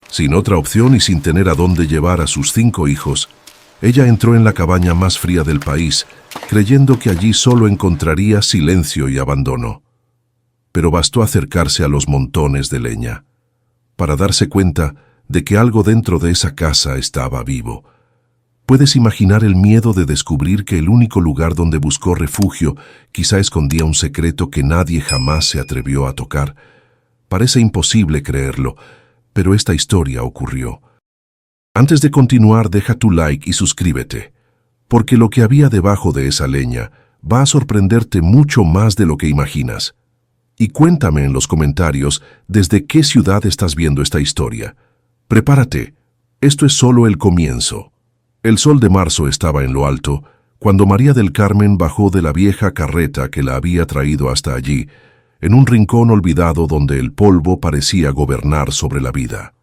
Sin otra opción y sin tener a dónde llevar a sus 5 hijos, ella entró en la cabaña más fría del país, creyendo que allí solo encontraría silencio y abandono. Pero bastó acercarse a los montones de leña para darse cuenta de que algo dentro de esa casa estaba vivo. Puedes imaginar el miedo de descubrir que el único lugar donde buscó refugio quizá escondía un secreto que nadie jamás se atrevió a tocar. Parece imposible creerlo, pero esta historia ocurrió. Antes de continuar, deja tu like y suscríbete, porque lo que había debajo de esa leña va a sorprenderte mucho más de lo que imaginas. Y cuéntame en los comentarios desde qué ciudad estás viendo esta historia. Prepárate, esto es solo el comienzo. El sol de marzo estaba en lo alto, cuando María del Carmen bajó de la vieja carreta que la había traído hasta allí, en un rincón olvidado donde el polvo parecía gobernar sobre la vida.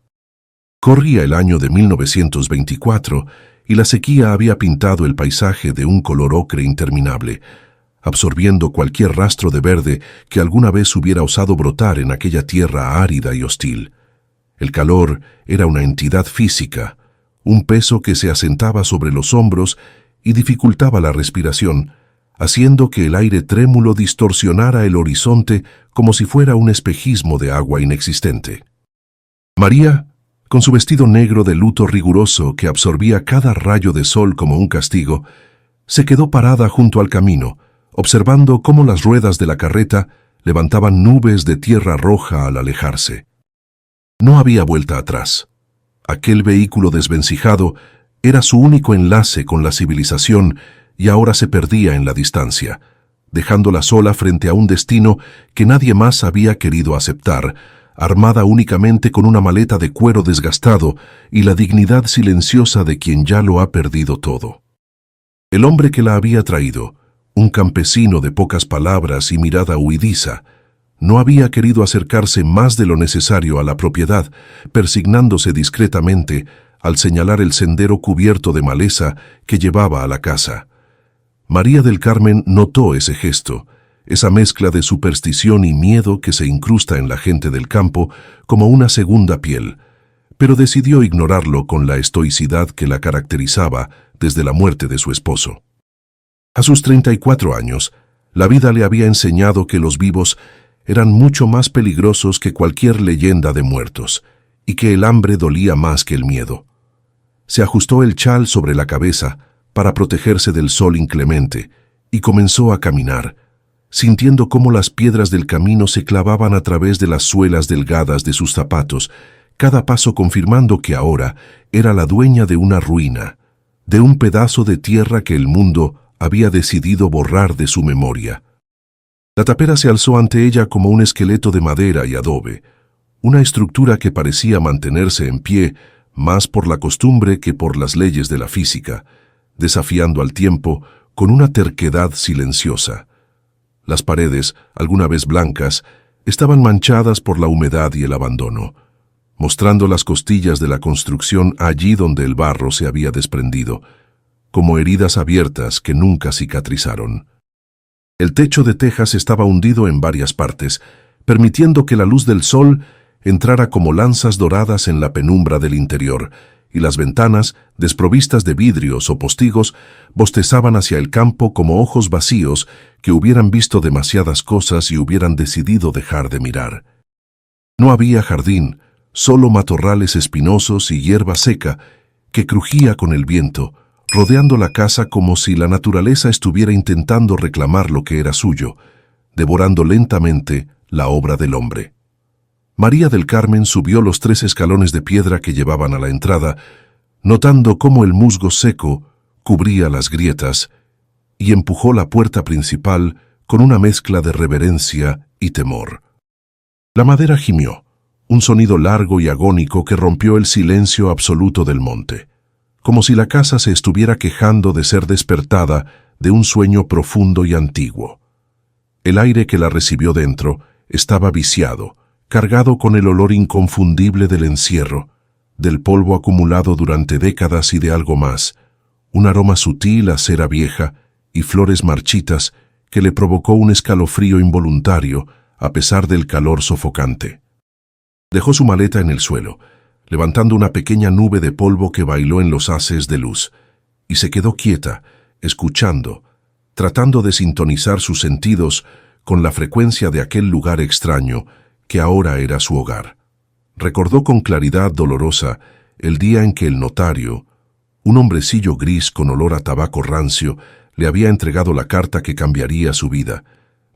Corría el año de 1924 y la sequía había pintado el paisaje de un color ocre interminable, absorbiendo cualquier rastro de verde que alguna vez hubiera osado brotar en aquella tierra árida y hostil. El calor era una entidad física, un peso que se asentaba sobre los hombros y dificultaba la respiración, haciendo que el aire trémulo distorsionara el horizonte como si fuera un espejismo de agua inexistente. María, con su vestido negro de luto riguroso que absorbía cada rayo de sol como un castigo, se quedó parada junto al camino, observando cómo las ruedas de la carreta levantaban nubes de tierra roja al alejarse. No había vuelta atrás. Aquel vehículo desvencijado era su único enlace con la civilización y ahora se perdía en la distancia, dejándola sola frente a un destino que nadie más había querido aceptar, armada únicamente con una maleta de cuero desgastado y la dignidad silenciosa de quien ya lo ha perdido todo. El hombre que la había traído, un campesino de pocas palabras y mirada huidiza, no había querido acercarse más de lo necesario a la propiedad, persignándose discretamente al señalar el sendero cubierto de maleza que llevaba a la casa. María del Carmen notó ese gesto, esa mezcla de superstición y miedo que se incrusta en la gente del campo como una segunda piel, pero decidió ignorarlo con la estoicidad que la caracterizaba desde la muerte de su esposo. A sus 34 años, la vida le había enseñado que los vivos eran mucho más peligrosos que cualquier leyenda de muertos, y que el hambre dolía más que el miedo. Se ajustó el chal sobre la cabeza para protegerse del sol inclemente, y comenzó a caminar, sintiendo cómo las piedras del camino se clavaban a través de las suelas delgadas de sus zapatos, cada paso confirmando que ahora era la dueña de una ruina, de un pedazo de tierra que el mundo había decidido borrar de su memoria. La tapera se alzó ante ella como un esqueleto de madera y adobe, una estructura que parecía mantenerse en pie más por la costumbre que por las leyes de la física, desafiando al tiempo con una terquedad silenciosa. Las paredes, alguna vez blancas, estaban manchadas por la humedad y el abandono, mostrando las costillas de la construcción allí donde el barro se había desprendido, como heridas abiertas que nunca cicatrizaron. El techo de tejas estaba hundido en varias partes, permitiendo que la luz del sol entrara como lanzas doradas en la penumbra del interior, y las ventanas, desprovistas de vidrios o postigos, bostezaban hacia el campo como ojos vacíos que hubieran visto demasiadas cosas y hubieran decidido dejar de mirar. No había jardín, solo matorrales espinosos y hierba seca que crujía con el viento, rodeando la casa como si la naturaleza estuviera intentando reclamar lo que era suyo, devorando lentamente la obra del hombre. María del Carmen subió los 3 escalones de piedra que llevaban a la entrada, notando cómo el musgo seco cubría las grietas, y empujó la puerta principal con una mezcla de reverencia y temor. La madera gimió, un sonido largo y agónico que rompió el silencio absoluto del monte, como si la casa se estuviera quejando de ser despertada de un sueño profundo y antiguo. El aire que la recibió dentro estaba viciado, cargado con el olor inconfundible del encierro, del polvo acumulado durante décadas y de algo más, un aroma sutil a cera vieja y flores marchitas que le provocó un escalofrío involuntario a pesar del calor sofocante. Dejó su maleta en el suelo, levantando una pequeña nube de polvo que bailó en los haces de luz, y se quedó quieta, escuchando, tratando de sintonizar sus sentidos con la frecuencia de aquel lugar extraño que ahora era su hogar. Recordó con claridad dolorosa el día en que el notario, un hombrecillo gris con olor a tabaco rancio, le había entregado la carta que cambiaría su vida,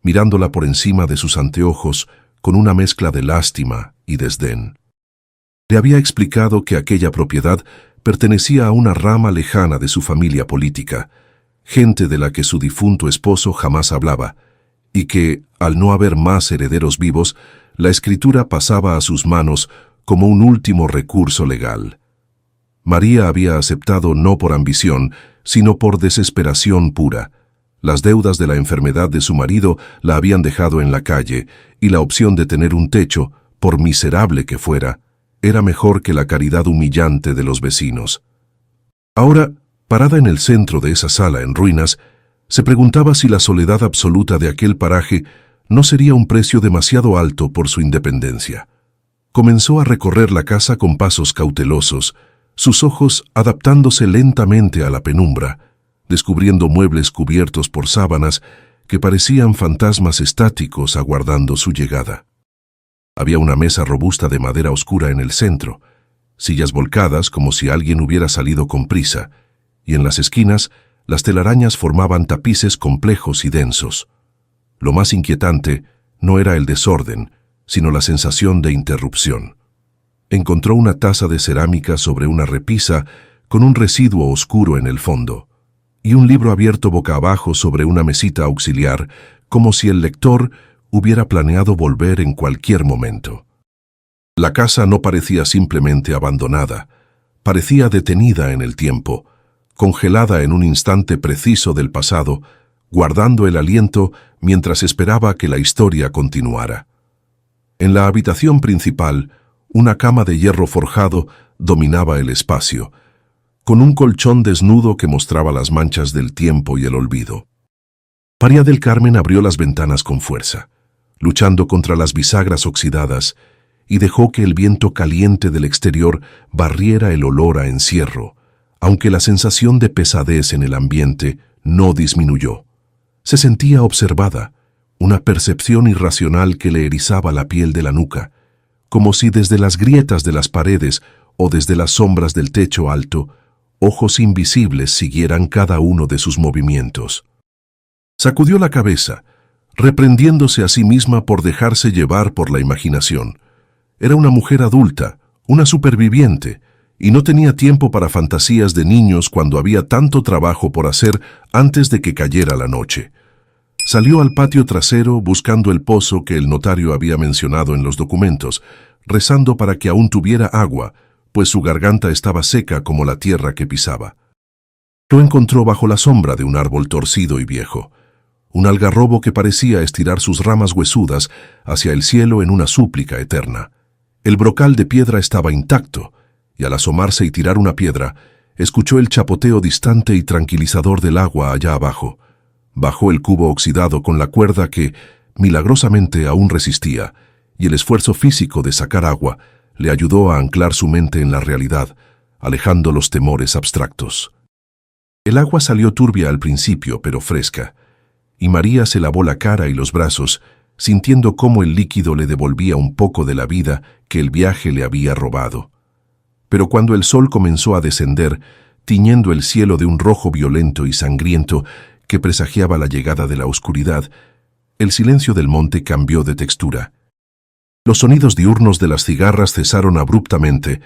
mirándola por encima de sus anteojos con una mezcla de lástima y desdén. Le había explicado que aquella propiedad pertenecía a una rama lejana de su familia política, gente de la que su difunto esposo jamás hablaba, y que, al no haber más herederos vivos, la escritura pasaba a sus manos como un último recurso legal. María había aceptado no por ambición, sino por desesperación pura. Las deudas de la enfermedad de su marido la habían dejado en la calle, y la opción de tener un techo, por miserable que fuera, era mejor que la caridad humillante de los vecinos. Ahora, parada en el centro de esa sala en ruinas, se preguntaba si la soledad absoluta de aquel paraje no sería un precio demasiado alto por su independencia. Comenzó a recorrer la casa con pasos cautelosos, sus ojos adaptándose lentamente a la penumbra, descubriendo muebles cubiertos por sábanas que parecían fantasmas estáticos aguardando su llegada. Había una mesa robusta de madera oscura en el centro, sillas volcadas como si alguien hubiera salido con prisa, y en las esquinas las telarañas formaban tapices complejos y densos. Lo más inquietante no era el desorden, sino la sensación de interrupción. Encontró una taza de cerámica sobre una repisa con un residuo oscuro en el fondo, y un libro abierto boca abajo sobre una mesita auxiliar, como si el lector hubiera planeado volver en cualquier momento. La casa no parecía simplemente abandonada, parecía detenida en el tiempo, congelada en un instante preciso del pasado, guardando el aliento mientras esperaba que la historia continuara. En la habitación principal, una cama de hierro forjado dominaba el espacio, con un colchón desnudo que mostraba las manchas del tiempo y el olvido. María del Carmen abrió las ventanas con fuerza, luchando contra las bisagras oxidadas, y dejó que el viento caliente del exterior barriera el olor a encierro, aunque la sensación de pesadez en el ambiente no disminuyó. Se sentía observada, una percepción irracional que le erizaba la piel de la nuca, como si desde las grietas de las paredes o desde las sombras del techo alto, ojos invisibles siguieran cada uno de sus movimientos. Sacudió la cabeza, reprendiéndose a sí misma por dejarse llevar por la imaginación. Era una mujer adulta, una superviviente, y no tenía tiempo para fantasías de niños cuando había tanto trabajo por hacer antes de que cayera la noche. Salió al patio trasero buscando el pozo que el notario había mencionado en los documentos, rezando para que aún tuviera agua, pues su garganta estaba seca como la tierra que pisaba. Lo encontró bajo la sombra de un árbol torcido y viejo, un algarrobo que parecía estirar sus ramas huesudas hacia el cielo en una súplica eterna. El brocal de piedra estaba intacto, y al asomarse y tirar una piedra, escuchó el chapoteo distante y tranquilizador del agua allá abajo. Bajó el cubo oxidado con la cuerda que, milagrosamente, aún resistía, y el esfuerzo físico de sacar agua le ayudó a anclar su mente en la realidad, alejando los temores abstractos. El agua salió turbia al principio, pero fresca, y María se lavó la cara y los brazos, sintiendo cómo el líquido le devolvía un poco de la vida que el viaje le había robado. Pero cuando el sol comenzó a descender, tiñendo el cielo de un rojo violento y sangriento que presagiaba la llegada de la oscuridad, el silencio del monte cambió de textura. Los sonidos diurnos de las cigarras cesaron abruptamente,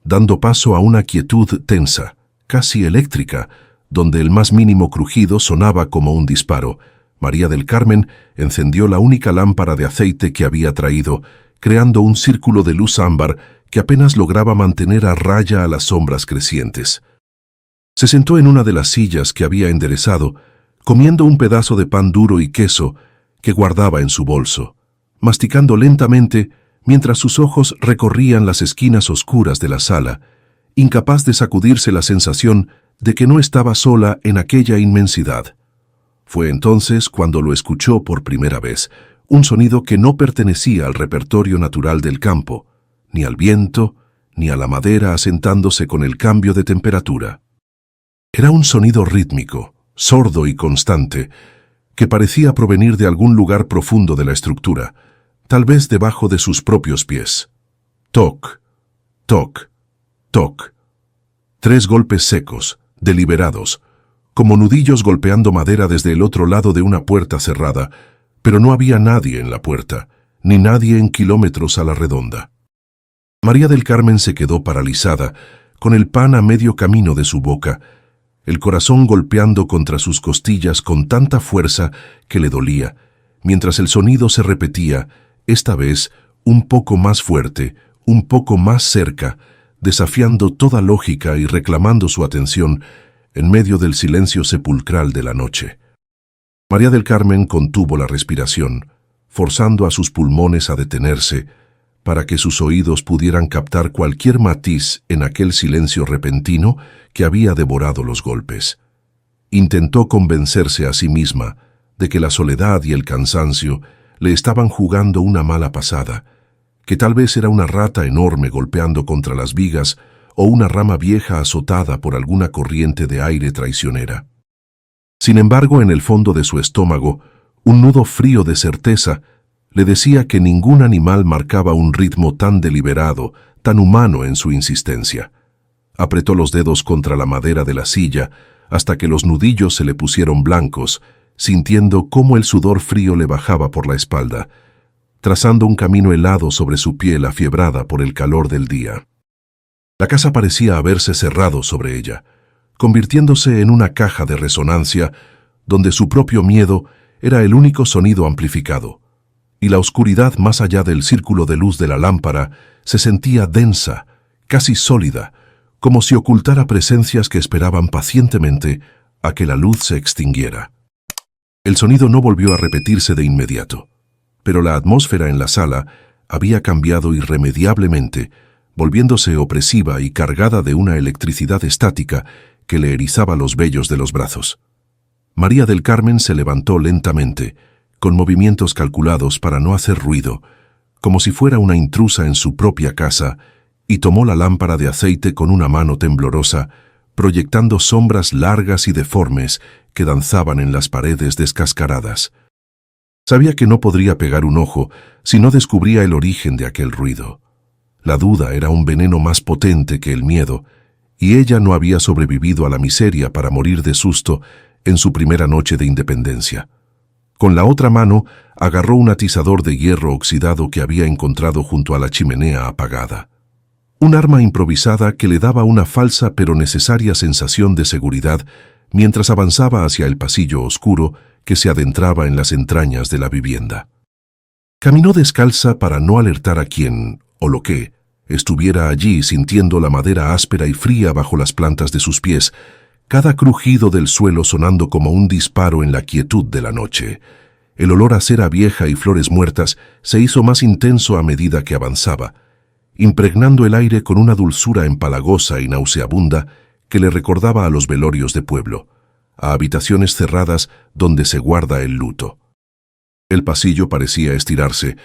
dando paso a una quietud tensa, casi eléctrica, donde el más mínimo crujido sonaba como un disparo. María del Carmen encendió la única lámpara de aceite que había traído, creando un círculo de luz ámbar que apenas lograba mantener a raya a las sombras crecientes. Se sentó en una de las sillas que había enderezado, comiendo un pedazo de pan duro y queso que guardaba en su bolso, masticando lentamente mientras sus ojos recorrían las esquinas oscuras de la sala, incapaz de sacudirse la sensación de que no estaba sola en aquella inmensidad. Fue entonces cuando lo escuchó por primera vez, un sonido que no pertenecía al repertorio natural del campo, ni al viento, ni a la madera asentándose con el cambio de temperatura. Era un sonido rítmico, sordo y constante, que parecía provenir de algún lugar profundo de la estructura, tal vez debajo de sus propios pies. Toc, toc, toc. 3 golpes secos, deliberados, como nudillos golpeando madera desde el otro lado de una puerta cerrada, pero no había nadie en la puerta, ni nadie en kilómetros a la redonda. María del Carmen se quedó paralizada, con el pan a medio camino de su boca, el corazón golpeando contra sus costillas con tanta fuerza que le dolía, mientras el sonido se repetía, esta vez un poco más fuerte, un poco más cerca, desafiando toda lógica y reclamando su atención en medio del silencio sepulcral de la noche. María del Carmen contuvo la respiración, forzando a sus pulmones a detenerse, para que sus oídos pudieran captar cualquier matiz en aquel silencio repentino que había devorado los golpes. Intentó convencerse a sí misma de que la soledad y el cansancio le estaban jugando una mala pasada, que tal vez era una rata enorme golpeando contra las vigas o una rama vieja azotada por alguna corriente de aire traicionera. Sin embargo, en el fondo de su estómago, un nudo frío de certeza le decía que ningún animal marcaba un ritmo tan deliberado, tan humano en su insistencia. Apretó los dedos contra la madera de la silla hasta que los nudillos se le pusieron blancos, sintiendo cómo el sudor frío le bajaba por la espalda, trazando un camino helado sobre su piel afiebrada por el calor del día. La casa parecía haberse cerrado sobre ella, convirtiéndose en una caja de resonancia donde su propio miedo era el único sonido amplificado, y la oscuridad más allá del círculo de luz de la lámpara se sentía densa, casi sólida, como si ocultara presencias que esperaban pacientemente a que la luz se extinguiera. El sonido no volvió a repetirse de inmediato, pero la atmósfera en la sala había cambiado irremediablemente, volviéndose opresiva y cargada de una electricidad estática que le erizaba los vellos de los brazos. María del Carmen se levantó lentamente, con movimientos calculados para no hacer ruido, como si fuera una intrusa en su propia casa, y tomó la lámpara de aceite con una mano temblorosa, proyectando sombras largas y deformes que danzaban en las paredes descascaradas. Sabía que no podría pegar un ojo si no descubría el origen de aquel ruido. La duda era un veneno más potente que el miedo, y ella no había sobrevivido a la miseria para morir de susto en su primera noche de independencia. Con la otra mano agarró un atizador de hierro oxidado que había encontrado junto a la chimenea apagada. Un arma improvisada que le daba una falsa pero necesaria sensación de seguridad mientras avanzaba hacia el pasillo oscuro que se adentraba en las entrañas de la vivienda. Caminó descalza para no alertar a quien, o lo que, estuviera allí sintiendo la madera áspera y fría bajo las plantas de sus pies, cada crujido del suelo sonando como un disparo en la quietud de la noche. El olor a cera vieja y flores muertas se hizo más intenso a medida que avanzaba, impregnando el aire con una dulzura empalagosa y nauseabunda que le recordaba a los velorios de pueblo, a habitaciones cerradas donde se guarda el luto. El pasillo parecía estirarse,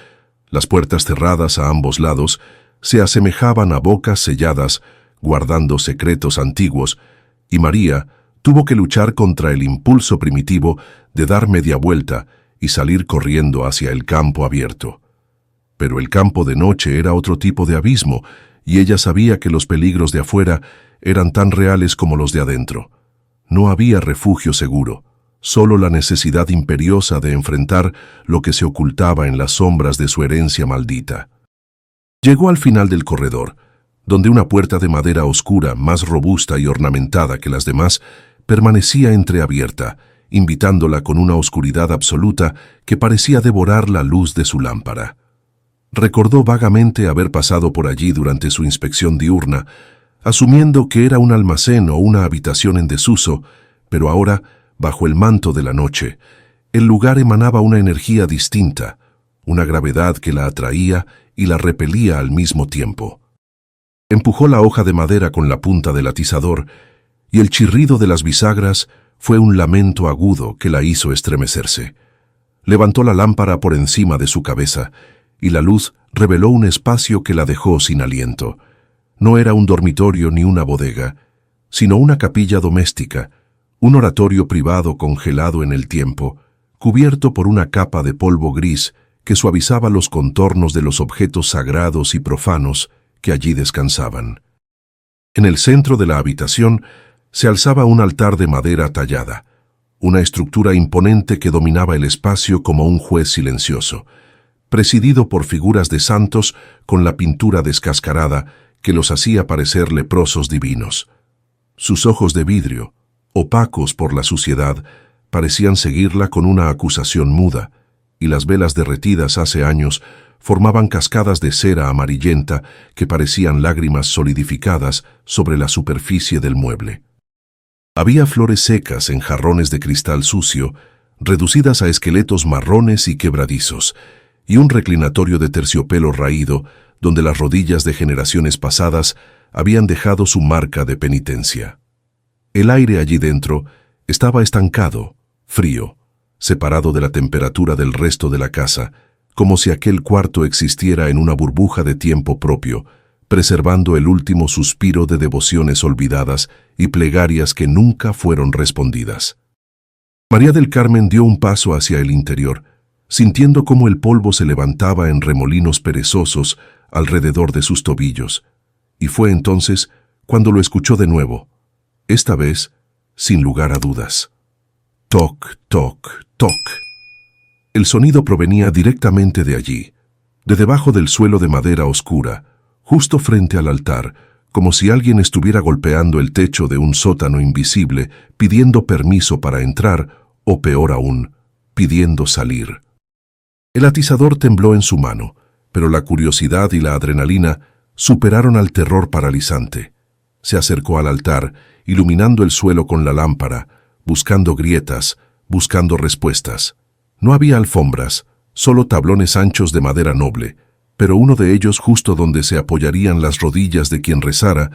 las puertas cerradas a ambos lados se asemejaban a bocas selladas, guardando secretos antiguos, y María tuvo que luchar contra el impulso primitivo de dar media vuelta y salir corriendo hacia el campo abierto. Pero el campo de noche era otro tipo de abismo, y ella sabía que los peligros de afuera eran tan reales como los de adentro. No había refugio seguro, solo la necesidad imperiosa de enfrentar lo que se ocultaba en las sombras de su herencia maldita. Llegó al final del corredor, donde una puerta de madera oscura, más robusta y ornamentada que las demás, permanecía entreabierta, invitándola con una oscuridad absoluta que parecía devorar la luz de su lámpara. Recordó vagamente haber pasado por allí durante su inspección diurna, asumiendo que era un almacén o una habitación en desuso, pero ahora, bajo el manto de la noche, el lugar emanaba una energía distinta, una gravedad que la atraía y la repelía al mismo tiempo. Empujó la hoja de madera con la punta del atizador, y el chirrido de las bisagras fue un lamento agudo que la hizo estremecerse. Levantó la lámpara por encima de su cabeza, y la luz reveló un espacio que la dejó sin aliento. No era un dormitorio ni una bodega, sino una capilla doméstica, un oratorio privado congelado en el tiempo, cubierto por una capa de polvo gris que suavizaba los contornos de los objetos sagrados y profanos que allí descansaban. En el centro de la habitación se alzaba un altar de madera tallada, una estructura imponente que dominaba el espacio como un juez silencioso, presidido por figuras de santos con la pintura descascarada que los hacía parecer leprosos divinos. Sus ojos de vidrio, opacos por la suciedad, parecían seguirla con una acusación muda, y las velas derretidas hace años formaban cascadas de cera amarillenta que parecían lágrimas solidificadas sobre la superficie del mueble. Había flores secas en jarrones de cristal sucio, reducidas a esqueletos marrones y quebradizos, y un reclinatorio de terciopelo raído, donde las rodillas de generaciones pasadas habían dejado su marca de penitencia. El aire allí dentro estaba estancado, frío, separado de la temperatura del resto de la casa, como si aquel cuarto existiera en una burbuja de tiempo propio, preservando el último suspiro de devociones olvidadas y plegarias que nunca fueron respondidas. María del Carmen dio un paso hacia el interior, sintiendo cómo el polvo se levantaba en remolinos perezosos alrededor de sus tobillos, y fue entonces cuando lo escuchó de nuevo, esta vez sin lugar a dudas. Toc, toc, toc. El sonido provenía directamente de allí, de debajo del suelo de madera oscura, justo frente al altar, como si alguien estuviera golpeando el techo de un sótano invisible, pidiendo permiso para entrar, o peor aún, pidiendo salir. El atizador tembló en su mano, pero la curiosidad y la adrenalina superaron al terror paralizante. Se acercó al altar, iluminando el suelo con la lámpara, buscando grietas, buscando respuestas. No había alfombras, solo tablones anchos de madera noble, pero uno de ellos, justo donde se apoyarían las rodillas de quien rezara,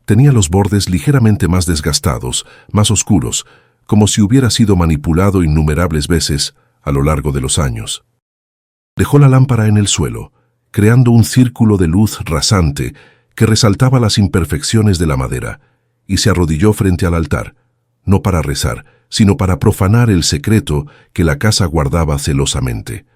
tenía los bordes ligeramente más desgastados, más oscuros, como si hubiera sido manipulado innumerables veces a lo largo de los años. Dejó la lámpara en el suelo, creando un círculo de luz rasante que resaltaba las imperfecciones de la madera, y se arrodilló frente al altar, no para rezar, sino para profanar el secreto que la casa guardaba celosamente.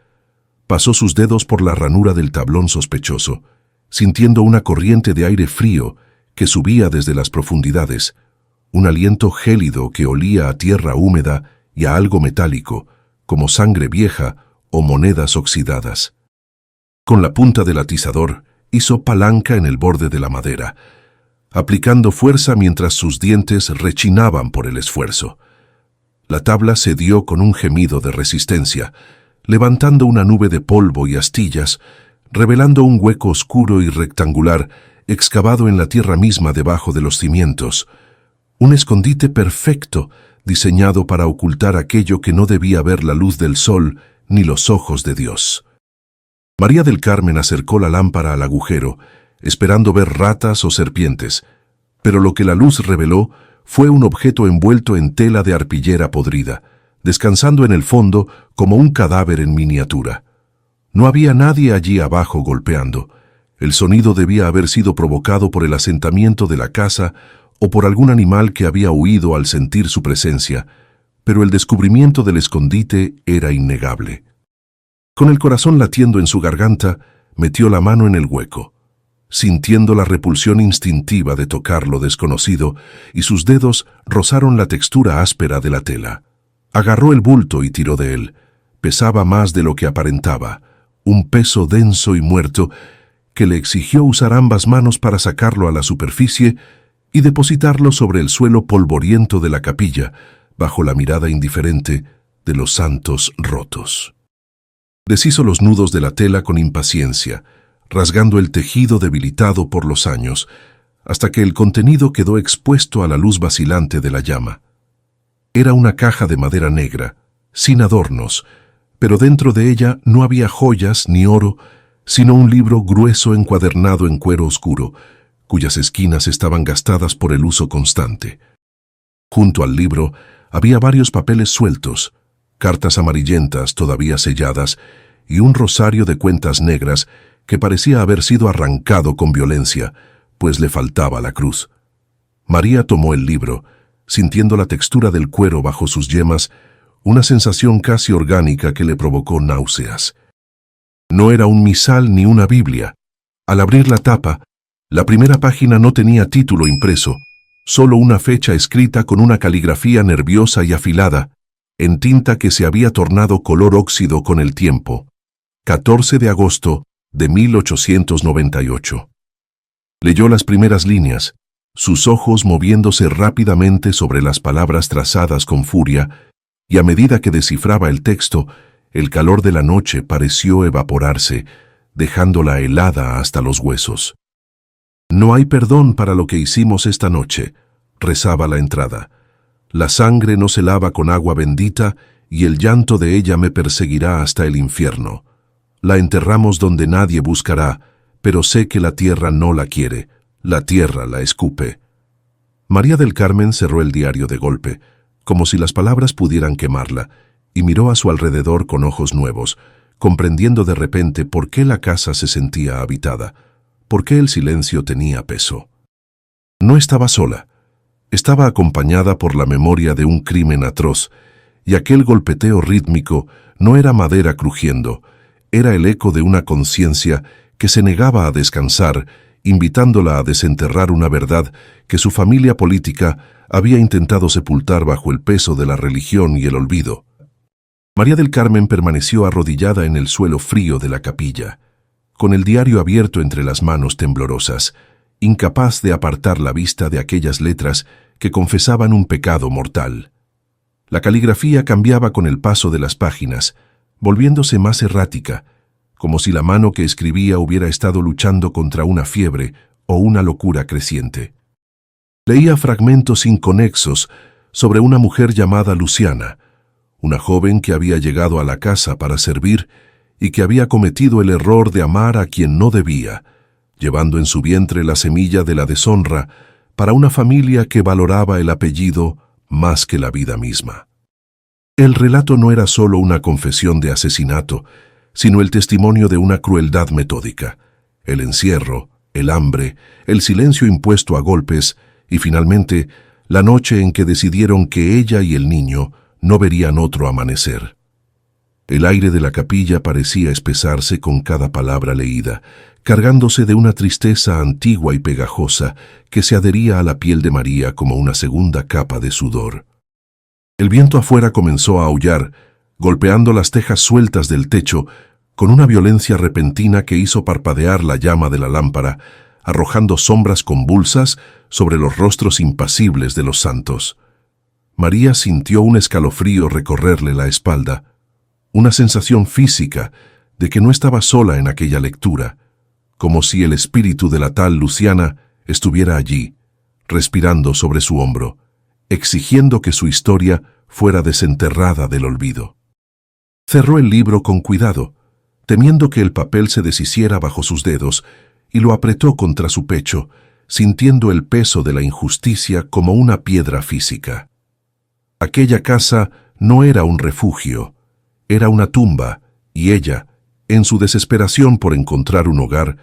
Pasó sus dedos por la ranura del tablón sospechoso, sintiendo una corriente de aire frío que subía desde las profundidades, un aliento gélido que olía a tierra húmeda y a algo metálico, como sangre vieja o monedas oxidadas. Con la punta del atizador hizo palanca en el borde de la madera, aplicando fuerza mientras sus dientes rechinaban por el esfuerzo. La tabla cedió con un gemido de resistencia, levantando una nube de polvo y astillas, revelando un hueco oscuro y rectangular excavado en la tierra misma debajo de los cimientos, un escondite perfecto diseñado para ocultar aquello que no debía ver la luz del sol ni los ojos de Dios. María del Carmen acercó la lámpara al agujero, esperando ver ratas o serpientes, pero lo que la luz reveló fue un objeto envuelto en tela de arpillera podrida, descansando en el fondo como un cadáver en miniatura. No había nadie allí abajo golpeando. El sonido debía haber sido provocado por el asentamiento de la casa o por algún animal que había huido al sentir su presencia, pero el descubrimiento del escondite era innegable. Con el corazón latiendo en su garganta, metió la mano en el hueco, sintiendo la repulsión instintiva de tocar lo desconocido, y sus dedos rozaron la textura áspera de la tela. Agarró el bulto y tiró de él. Pesaba más de lo que aparentaba, un peso denso y muerto que le exigió usar ambas manos para sacarlo a la superficie y depositarlo sobre el suelo polvoriento de la capilla, bajo la mirada indiferente de los santos rotos. Deshizo los nudos de la tela con impaciencia, rasgando el tejido debilitado por los años, hasta que el contenido quedó expuesto a la luz vacilante de la llama. Era una caja de madera negra, sin adornos, pero dentro de ella no había joyas ni oro, sino un libro grueso encuadernado en cuero oscuro, cuyas esquinas estaban gastadas por el uso constante. Junto al libro había varios papeles sueltos, cartas amarillentas todavía selladas y un rosario de cuentas negras que parecía haber sido arrancado con violencia, pues le faltaba la cruz. María tomó el libro, sintiendo la textura del cuero bajo sus yemas, una sensación casi orgánica que le provocó náuseas. No era un misal ni una Biblia. Al abrir la tapa, la primera página no tenía título impreso, solo una fecha escrita con una caligrafía nerviosa y afilada, en tinta que se había tornado color óxido con el tiempo. 14 de agosto de 1898. Leyó las primeras líneas, sus ojos moviéndose rápidamente sobre las palabras trazadas con furia, y a medida que descifraba el texto, el calor de la noche pareció evaporarse, dejándola helada hasta los huesos. «No hay perdón para lo que hicimos esta noche», rezaba la entrada. «La sangre no se lava con agua bendita y el llanto de ella me perseguirá hasta el infierno. La enterramos donde nadie buscará, pero sé que la tierra no la quiere, la tierra la escupe». María del Carmen cerró el diario de golpe, como si las palabras pudieran quemarla, y miró a su alrededor con ojos nuevos, comprendiendo de repente por qué la casa se sentía habitada, por qué el silencio tenía peso. No estaba sola. Estaba acompañada por la memoria de un crimen atroz, y aquel golpeteo rítmico no era madera crujiendo, era el eco de una conciencia que se negaba a descansar, invitándola a desenterrar una verdad que su familia política había intentado sepultar bajo el peso de la religión y el olvido. María del Carmen permaneció arrodillada en el suelo frío de la capilla, con el diario abierto entre las manos temblorosas, incapaz de apartar la vista de aquellas letras que confesaban un pecado mortal. La caligrafía cambiaba con el paso de las páginas, volviéndose más errática, como si la mano que escribía hubiera estado luchando contra una fiebre o una locura creciente. Leía fragmentos inconexos sobre una mujer llamada Luciana, una joven que había llegado a la casa para servir y que había cometido el error de amar a quien no debía, llevando en su vientre la semilla de la deshonra para una familia que valoraba el apellido más que la vida misma. El relato no era solo una confesión de asesinato, sino el testimonio de una crueldad metódica, el encierro, el hambre, el silencio impuesto a golpes y finalmente la noche en que decidieron que ella y el niño no verían otro amanecer. El aire de la capilla parecía espesarse con cada palabra leída, cargándose de una tristeza antigua y pegajosa que se adhería a la piel de María como una segunda capa de sudor. El viento afuera comenzó a aullar, golpeando las tejas sueltas del techo con una violencia repentina que hizo parpadear la llama de la lámpara, arrojando sombras convulsas sobre los rostros impasibles de los santos. María sintió un escalofrío recorrerle la espalda, una sensación física de que no estaba sola en aquella lectura, como si el espíritu de la tal Luciana estuviera allí, respirando sobre su hombro, exigiendo que su historia fuera desenterrada del olvido. Cerró el libro con cuidado, temiendo que el papel se deshiciera bajo sus dedos, y lo apretó contra su pecho, sintiendo el peso de la injusticia como una piedra física. Aquella casa no era un refugio, era una tumba, y ella, en su desesperación por encontrar un hogar,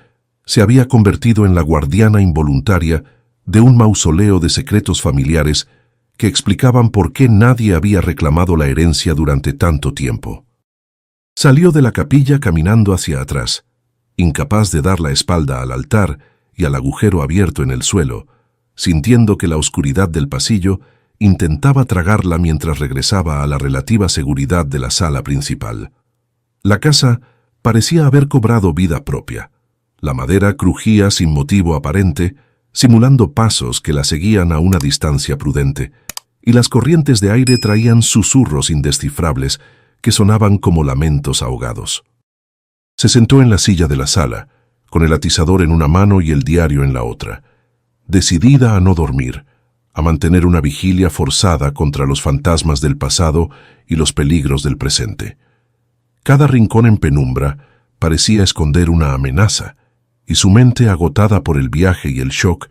se había convertido en la guardiana involuntaria de un mausoleo de secretos familiares que explicaban por qué nadie había reclamado la herencia durante tanto tiempo. Salió de la capilla caminando hacia atrás, incapaz de dar la espalda al altar y al agujero abierto en el suelo, sintiendo que la oscuridad del pasillo intentaba tragarla mientras regresaba a la relativa seguridad de la sala principal. La casa parecía haber cobrado vida propia. La madera crujía sin motivo aparente, simulando pasos que la seguían a una distancia prudente, y las corrientes de aire traían susurros indescifrables que sonaban como lamentos ahogados. Se sentó en la silla de la sala, con el atizador en una mano y el diario en la otra, decidida a no dormir, a mantener una vigilia forzada contra los fantasmas del pasado y los peligros del presente. Cada rincón en penumbra parecía esconder una amenaza, y su mente, agotada por el viaje y el shock,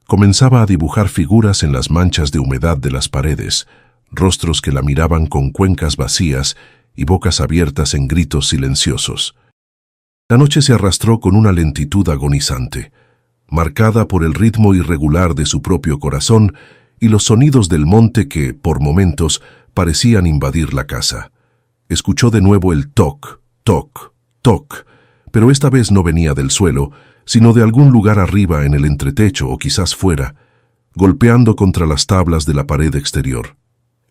comenzaba a dibujar figuras en las manchas de humedad de las paredes, rostros que la miraban con cuencas vacías y bocas abiertas en gritos silenciosos. La noche se arrastró con una lentitud agonizante. marcada por el ritmo irregular de su propio corazón y los sonidos del monte que, por momentos, parecían invadir la casa. Escuchó de nuevo el toc, toc, toc, pero esta vez no venía del suelo, sino de algún lugar arriba en el entretecho o quizás fuera, golpeando contra las tablas de la pared exterior.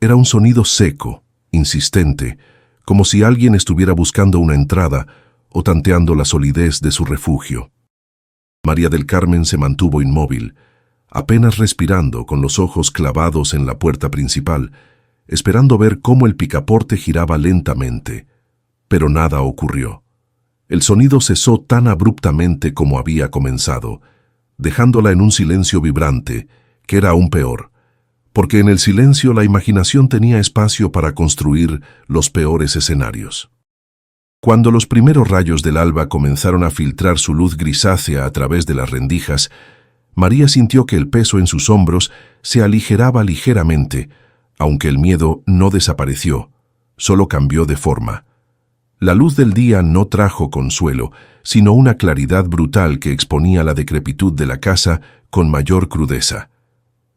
Era un sonido seco, insistente, como si alguien estuviera buscando una entrada o tanteando la solidez de su refugio. María del Carmen se mantuvo inmóvil, apenas respirando, con los ojos clavados en la puerta principal, esperando ver cómo el picaporte giraba lentamente. Pero nada ocurrió. El sonido cesó tan abruptamente como había comenzado, dejándola en un silencio vibrante, que era aún peor, porque en el silencio la imaginación tenía espacio para construir los peores escenarios. Cuando los primeros rayos del alba comenzaron a filtrar su luz grisácea a través de las rendijas, María sintió que el peso en sus hombros se aligeraba ligeramente, aunque el miedo no desapareció, solo cambió de forma. La luz del día no trajo consuelo, sino una claridad brutal que exponía la decrepitud de la casa con mayor crudeza.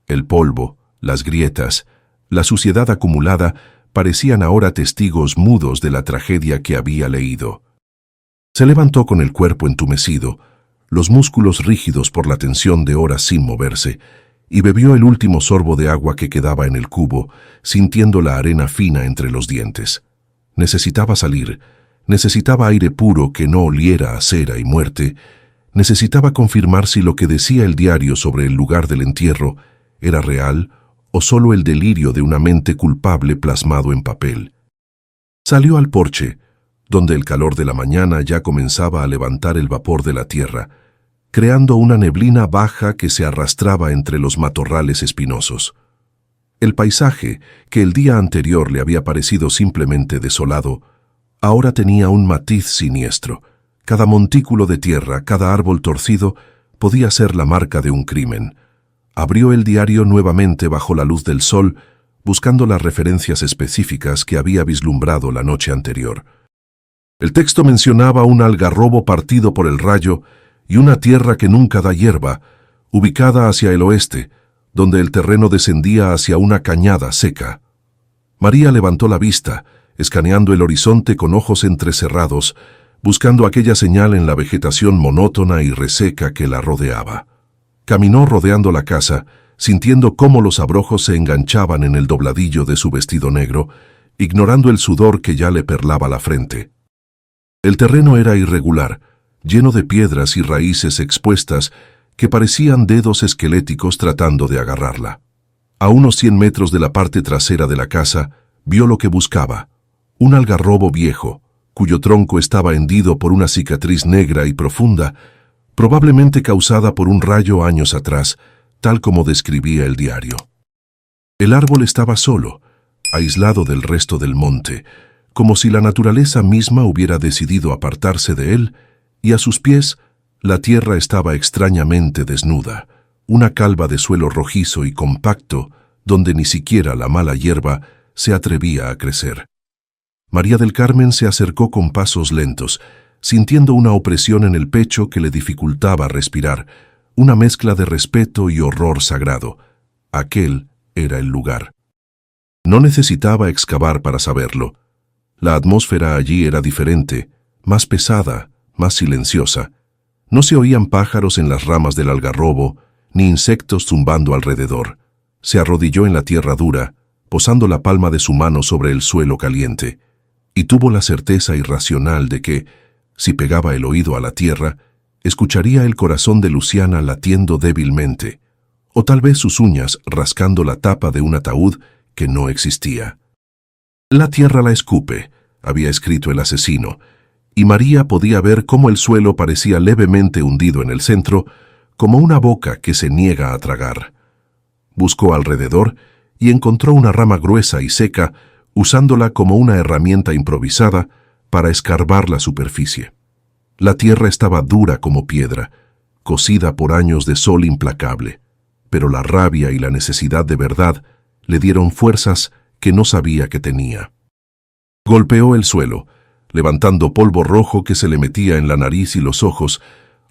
El polvo, las grietas, la suciedad acumulada parecían ahora testigos mudos de la tragedia que había leído. Se levantó con el cuerpo entumecido, los músculos rígidos por la tensión de horas sin moverse, y bebió el último sorbo de agua que quedaba en el cubo, sintiendo la arena fina entre los dientes. Necesitaba salir, necesitaba aire puro que no oliera a cera y muerte, necesitaba confirmar si lo que decía el diario sobre el lugar del entierro era real o solo el delirio de una mente culpable plasmado en papel. Salió al porche, donde el calor de la mañana ya comenzaba a levantar el vapor de la tierra, creando una neblina baja que se arrastraba entre los matorrales espinosos. El paisaje, que el día anterior le había parecido simplemente desolado, ahora tenía un matiz siniestro. Cada montículo de tierra, cada árbol torcido, podía ser la marca de un crimen. Abrió el diario nuevamente bajo la luz del sol, buscando las referencias específicas que había vislumbrado la noche anterior. El texto mencionaba un algarrobo partido por el rayo y una tierra que nunca da hierba, ubicada hacia el oeste, donde el terreno descendía hacia una cañada seca. María levantó la vista, escaneando el horizonte con ojos entrecerrados, buscando aquella señal en la vegetación monótona y reseca que la rodeaba. Caminó rodeando la casa, sintiendo cómo los abrojos se enganchaban en el dobladillo de su vestido negro, ignorando el sudor que ya le perlaba la frente. El terreno era irregular, lleno de piedras y raíces expuestas que parecían dedos esqueléticos tratando de agarrarla. A unos 100 metros de la parte trasera de la casa, vio lo que buscaba, un algarrobo viejo, cuyo tronco estaba hendido por una cicatriz negra y profunda, probablemente causada por un rayo años atrás, tal como describía el diario. El árbol estaba solo, aislado del resto del monte, como si la naturaleza misma hubiera decidido apartarse de él, y a sus pies la tierra estaba extrañamente desnuda, una calva de suelo rojizo y compacto, donde ni siquiera la mala hierba se atrevía a crecer. María del Carmen se acercó con pasos lentos, sintiendo una opresión en el pecho que le dificultaba respirar, una mezcla de respeto y horror sagrado. Aquel era el lugar. No necesitaba excavar para saberlo. La atmósfera allí era diferente, más pesada, más silenciosa. No se oían pájaros en las ramas del algarrobo, ni insectos zumbando alrededor. Se arrodilló en la tierra dura, posando la palma de su mano sobre el suelo caliente, y tuvo la certeza irracional de que, si pegaba el oído a la tierra, escucharía el corazón de Luciana latiendo débilmente, o tal vez sus uñas rascando la tapa de un ataúd que no existía. «La tierra la escupe», había escrito el asesino, y María podía ver cómo el suelo parecía levemente hundido en el centro, como una boca que se niega a tragar. Buscó alrededor y encontró una rama gruesa y seca, usándola como una herramienta improvisada para escarbar la superficie. La tierra estaba dura como piedra, cocida por años de sol implacable, pero la rabia y la necesidad de verdad le dieron fuerzas que no sabía que tenía. Golpeó el suelo, levantando polvo rojo que se le metía en la nariz y los ojos,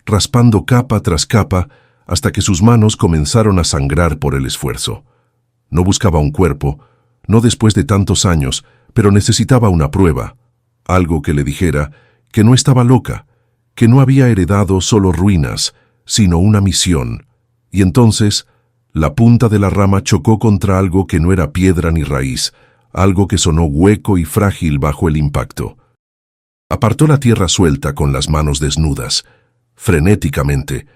raspando capa tras capa hasta que sus manos comenzaron a sangrar por el esfuerzo. No buscaba un cuerpo, no después de tantos años, pero necesitaba una prueba, algo que le dijera que no estaba loca, que no había heredado solo ruinas, sino una misión. Y entonces, la punta de la rama chocó contra algo que no era piedra ni raíz, algo que sonó hueco y frágil bajo el impacto. Apartó la tierra suelta con las manos desnudas, frenéticamente,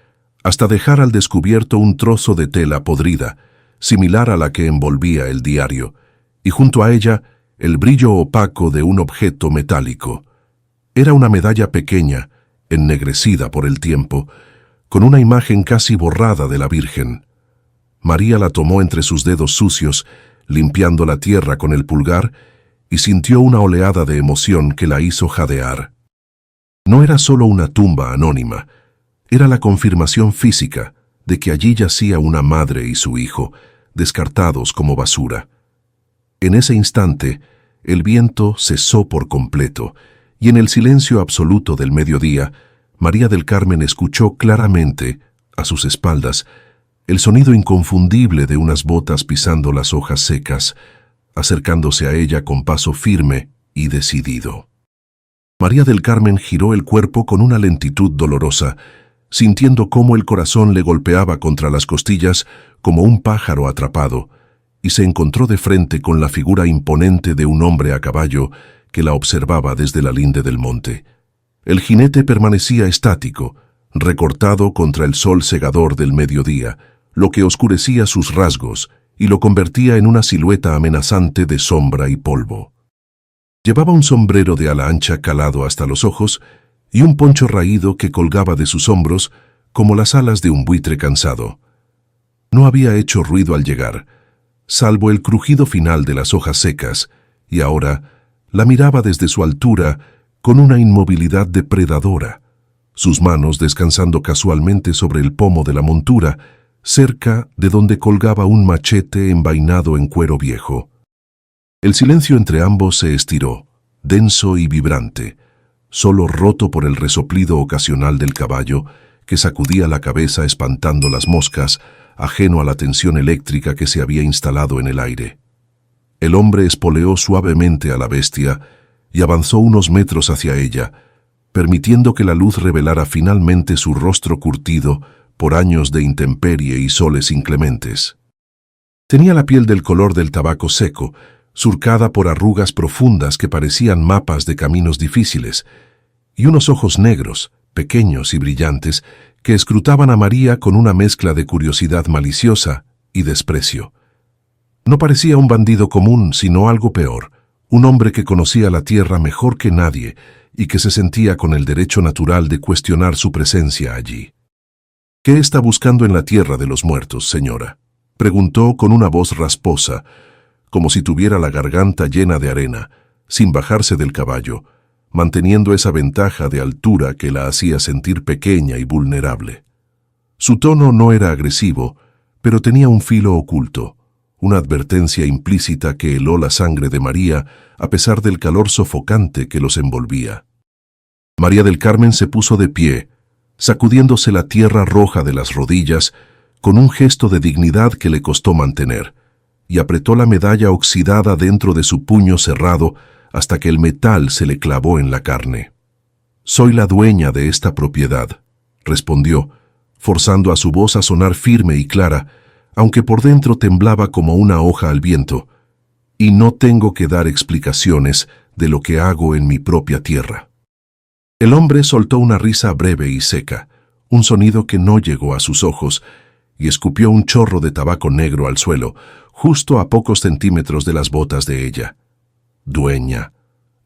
hasta dejar al descubierto un trozo de tela podrida, similar a la que envolvía el diario, y junto a ella el brillo opaco de un objeto metálico. Era una medalla pequeña, ennegrecida por el tiempo, con una imagen casi borrada de la Virgen. María la tomó entre sus dedos sucios, limpiando la tierra con el pulgar, y sintió una oleada de emoción que la hizo jadear. No era solo una tumba anónima, era la confirmación física de que allí yacía una madre y su hijo, descartados como basura. En ese instante, el viento cesó por completo, y en el silencio absoluto del mediodía, María del Carmen escuchó claramente, a sus espaldas, el sonido inconfundible de unas botas pisando las hojas secas, acercándose a ella con paso firme y decidido. María del Carmen giró el cuerpo con una lentitud dolorosa, sintiendo cómo el corazón le golpeaba contra las costillas como un pájaro atrapado, y se encontró de frente con la figura imponente de un hombre a caballo que la observaba desde la linde del monte. El jinete permanecía estático, recortado contra el sol cegador del mediodía, lo que oscurecía sus rasgos y lo convertía en una silueta amenazante de sombra y polvo. Llevaba un sombrero de ala ancha calado hasta los ojos y un poncho raído que colgaba de sus hombros como las alas de un buitre cansado. No había hecho ruido al llegar, salvo el crujido final de las hojas secas, y ahora la miraba desde su altura con una inmovilidad depredadora, sus manos descansando casualmente sobre el pomo de la montura, cerca de donde colgaba un machete envainado en cuero viejo. El silencio entre ambos se estiró, denso y vibrante, solo roto por el resoplido ocasional del caballo, que sacudía la cabeza espantando las moscas, ajeno a la tensión eléctrica que se había instalado en el aire. El hombre espoleó suavemente a la bestia y avanzó unos metros hacia ella, permitiendo que la luz revelara finalmente su rostro curtido por años de intemperie y soles inclementes. Tenía la piel del color del tabaco seco, surcada por arrugas profundas que parecían mapas de caminos difíciles, y unos ojos negros, pequeños y brillantes, que escrutaban a María con una mezcla de curiosidad maliciosa y desprecio. No parecía un bandido común, sino algo peor, un hombre que conocía la tierra mejor que nadie y que se sentía con el derecho natural de cuestionar su presencia allí. «¿Qué está buscando en la tierra de los muertos, señora?», preguntó con una voz rasposa, como si tuviera la garganta llena de arena, sin bajarse del caballo, manteniendo esa ventaja de altura que la hacía sentir pequeña y vulnerable. Su tono no era agresivo, pero tenía un filo oculto, una advertencia implícita que heló la sangre de María a pesar del calor sofocante que los envolvía. María del Carmen se puso de pie, sacudiéndose la tierra roja de las rodillas con un gesto de dignidad que le costó mantener, y apretó la medalla oxidada dentro de su puño cerrado hasta que el metal se le clavó en la carne. «Soy la dueña de esta propiedad», respondió, forzando a su voz a sonar firme y clara, aunque por dentro temblaba como una hoja al viento, «y no tengo que dar explicaciones de lo que hago en mi propia tierra». El hombre soltó una risa breve y seca, un sonido que no llegó a sus ojos, y escupió un chorro de tabaco negro al suelo, justo a pocos centímetros de las botas de ella. «Dueña»,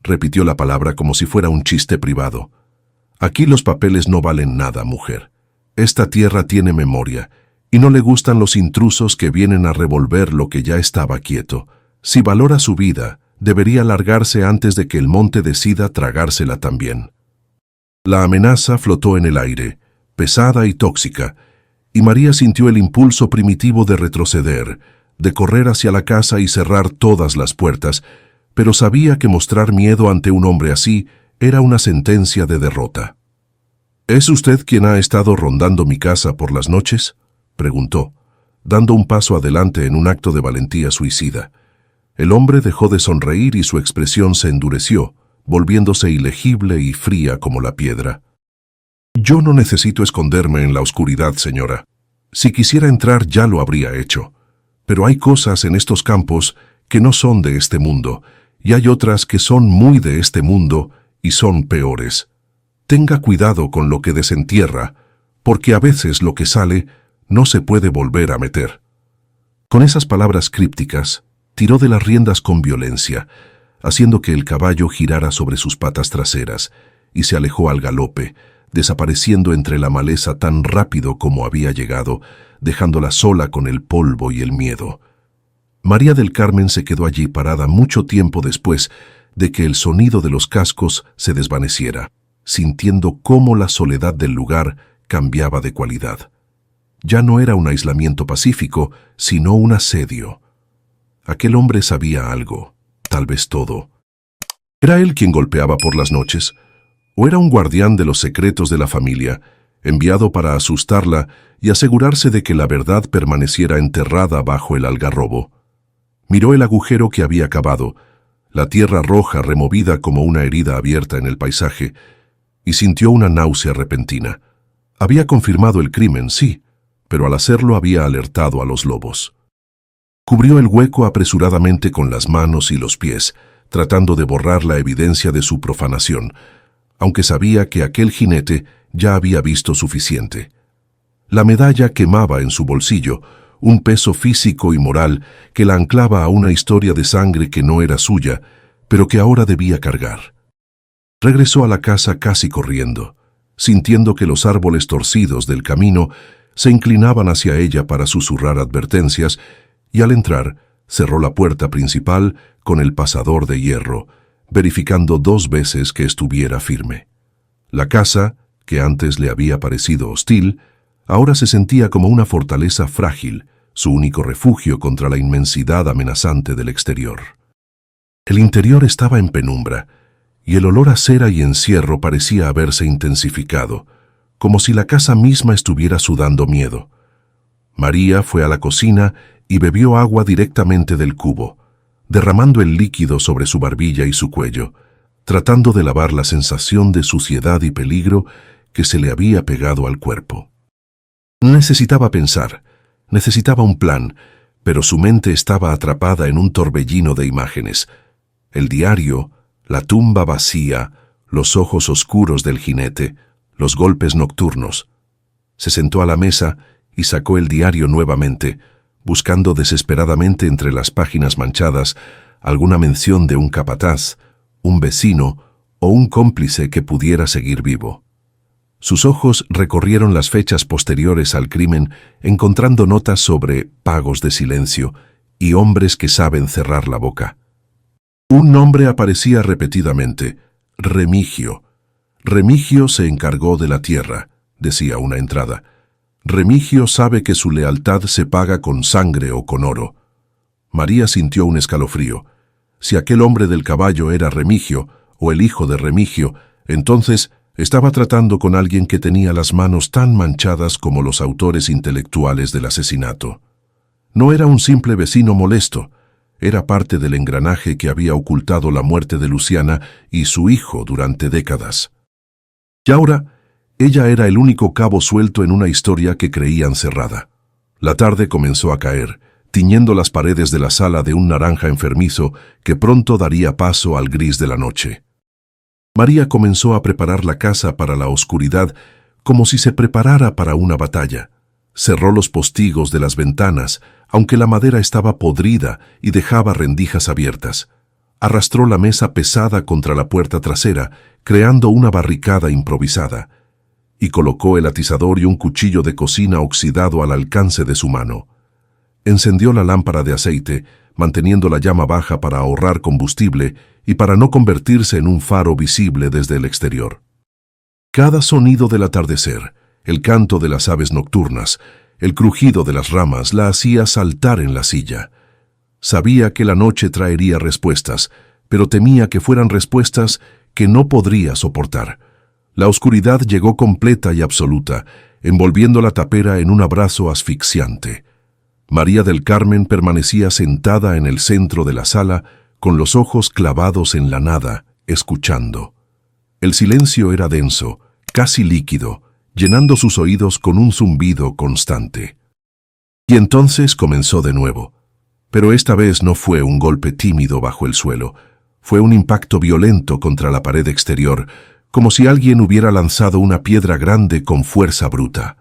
repitió la palabra como si fuera un chiste privado. «Aquí los papeles no valen nada, mujer. Esta tierra tiene memoria, y no le gustan los intrusos que vienen a revolver lo que ya estaba quieto. Si valora su vida, debería largarse antes de que el monte decida tragársela también». La amenaza flotó en el aire, pesada y tóxica, y María sintió el impulso primitivo de retroceder, de correr hacia la casa y cerrar todas las puertas, pero sabía que mostrar miedo ante un hombre así era una sentencia de derrota. ¿Es usted quien ha estado rondando mi casa por las noches?, preguntó, dando un paso adelante en un acto de valentía suicida. El hombre dejó de sonreír y su expresión se endureció, volviéndose ilegible y fría como la piedra. Yo no necesito esconderme en la oscuridad, señora. Si quisiera entrar ya lo habría hecho. Pero hay cosas en estos campos que no son de este mundo, y hay otras que son muy de este mundo y son peores. Tenga cuidado con lo que desentierra, porque a veces lo que sale no se puede volver a meter. Con esas palabras crípticas, tiró de las riendas con violencia, haciendo que el caballo girara sobre sus patas traseras, y se alejó al galope, desapareciendo entre la maleza tan rápido como había llegado, dejándola sola con el polvo y el miedo. María del Carmen se quedó allí parada mucho tiempo después de que el sonido de los cascos se desvaneciera, sintiendo cómo la soledad del lugar cambiaba de cualidad. Ya no era un aislamiento pacífico, sino un asedio. Aquel hombre sabía algo, tal vez todo. ¿Era él quien golpeaba por las noches? ¿O era un guardián de los secretos de la familia, enviado para asustarla y asegurarse de que la verdad permaneciera enterrada bajo el algarrobo? Miró el agujero que había cavado, la tierra roja removida como una herida abierta en el paisaje, y sintió una náusea repentina. Había confirmado el crimen, sí, pero al hacerlo había alertado a los lobos. Cubrió el hueco apresuradamente con las manos y los pies, tratando de borrar la evidencia de su profanación, aunque sabía que aquel jinete ya había visto suficiente. La medalla quemaba en su bolsillo, un peso físico y moral que la anclaba a una historia de sangre que no era suya, pero que ahora debía cargar. Regresó a la casa casi corriendo, sintiendo que los árboles torcidos del camino se inclinaban hacia ella para susurrar advertencias, y al entrar cerró la puerta principal con el pasador de hierro, verificando 2 veces que estuviera firme. La casa, que antes le había parecido hostil, ahora se sentía como una fortaleza frágil, su único refugio contra la inmensidad amenazante del exterior. El interior estaba en penumbra, y el olor a cera y encierro parecía haberse intensificado, como si la casa misma estuviera sudando miedo. María fue a la cocina y bebió agua directamente del cubo, derramando el líquido sobre su barbilla y su cuello, tratando de lavar la sensación de suciedad y peligro que se le había pegado al cuerpo. Necesitaba pensar, necesitaba un plan, pero su mente estaba atrapada en un torbellino de imágenes. El diario, la tumba vacía, los ojos oscuros del jinete, los golpes nocturnos. Se sentó a la mesa y sacó el diario nuevamente, buscando desesperadamente entre las páginas manchadas alguna mención de un capataz, un vecino o un cómplice que pudiera seguir vivo. Sus ojos recorrieron las fechas posteriores al crimen, encontrando notas sobre pagos de silencio y hombres que saben cerrar la boca. Un nombre aparecía repetidamente: Remigio. Remigio se encargó de la tierra, decía una entrada. Remigio sabe que su lealtad se paga con sangre o con oro. María sintió un escalofrío. Si aquel hombre del caballo era Remigio, o el hijo de Remigio, entonces estaba tratando con alguien que tenía las manos tan manchadas como los autores intelectuales del asesinato. No era un simple vecino molesto, era parte del engranaje que había ocultado la muerte de Luciana y su hijo durante décadas. Y ahora, ella era el único cabo suelto en una historia que creían cerrada. La tarde comenzó a caer, tiñendo las paredes de la sala de un naranja enfermizo que pronto daría paso al gris de la noche. María comenzó a preparar la casa para la oscuridad como si se preparara para una batalla. Cerró los postigos de las ventanas, aunque la madera estaba podrida y dejaba rendijas abiertas. Arrastró la mesa pesada contra la puerta trasera, creando una barricada improvisada, y colocó el atizador y un cuchillo de cocina oxidado al alcance de su mano. Encendió la lámpara de aceite, manteniendo la llama baja para ahorrar combustible y para no convertirse en un faro visible desde el exterior. Cada sonido del atardecer, el canto de las aves nocturnas, el crujido de las ramas la hacía saltar en la silla. Sabía que la noche traería respuestas, pero temía que fueran respuestas que no podría soportar. La oscuridad llegó completa y absoluta, envolviendo la tapera en un abrazo asfixiante. María del Carmen permanecía sentada en el centro de la sala, con los ojos clavados en la nada, escuchando. El silencio era denso, casi líquido, llenando sus oídos con un zumbido constante. Y entonces comenzó de nuevo. Pero esta vez no fue un golpe tímido bajo el suelo, fue un impacto violento contra la pared exterior, como si alguien hubiera lanzado una piedra grande con fuerza bruta.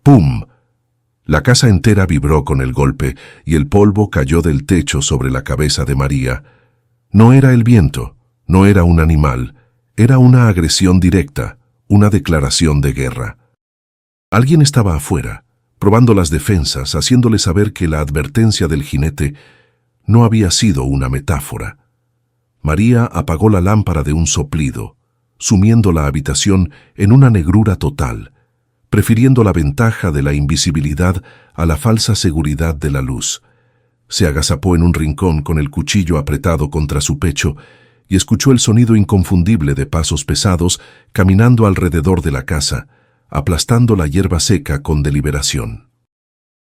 ¡Pum! La casa entera vibró con el golpe y el polvo cayó del techo sobre la cabeza de María. No era el viento, no era un animal, era una agresión directa, una declaración de guerra. Alguien estaba afuera, probando las defensas, haciéndole saber que la advertencia del jinete no había sido una metáfora. María apagó la lámpara de un soplido, sumiendo la habitación en una negrura total, prefiriendo la ventaja de la invisibilidad a la falsa seguridad de la luz. Se agazapó en un rincón con el cuchillo apretado contra su pecho y escuchó el sonido inconfundible de pasos pesados caminando alrededor de la casa, aplastando la hierba seca con deliberación.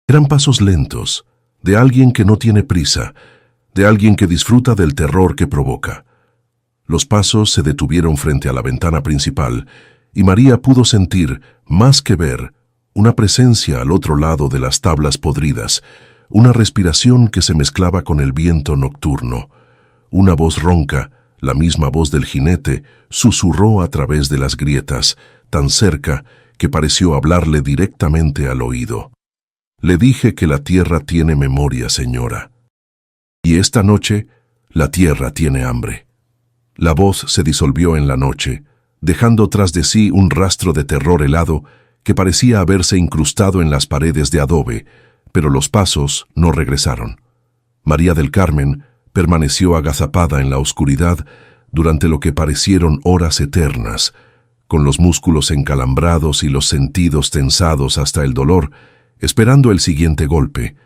Eran pasos lentos, de alguien que no tiene prisa, de alguien que disfruta del terror que provoca. Los pasos se detuvieron frente a la ventana principal y María pudo sentir, más que ver, una presencia al otro lado de las tablas podridas, una respiración que se mezclaba con el viento nocturno. Una voz ronca, la misma voz del jinete, susurró a través de las grietas, tan cerca que pareció hablarle directamente al oído. Le dije que la tierra tiene memoria, señora. Y esta noche, la tierra tiene hambre. La voz se disolvió en la noche, dejando tras de sí un rastro de terror helado que parecía haberse incrustado en las paredes de adobe, pero los pasos no regresaron. María del Carmen permaneció agazapada en la oscuridad durante lo que parecieron horas eternas, con los músculos encalambrados y los sentidos tensados hasta el dolor, esperando el siguiente golpe,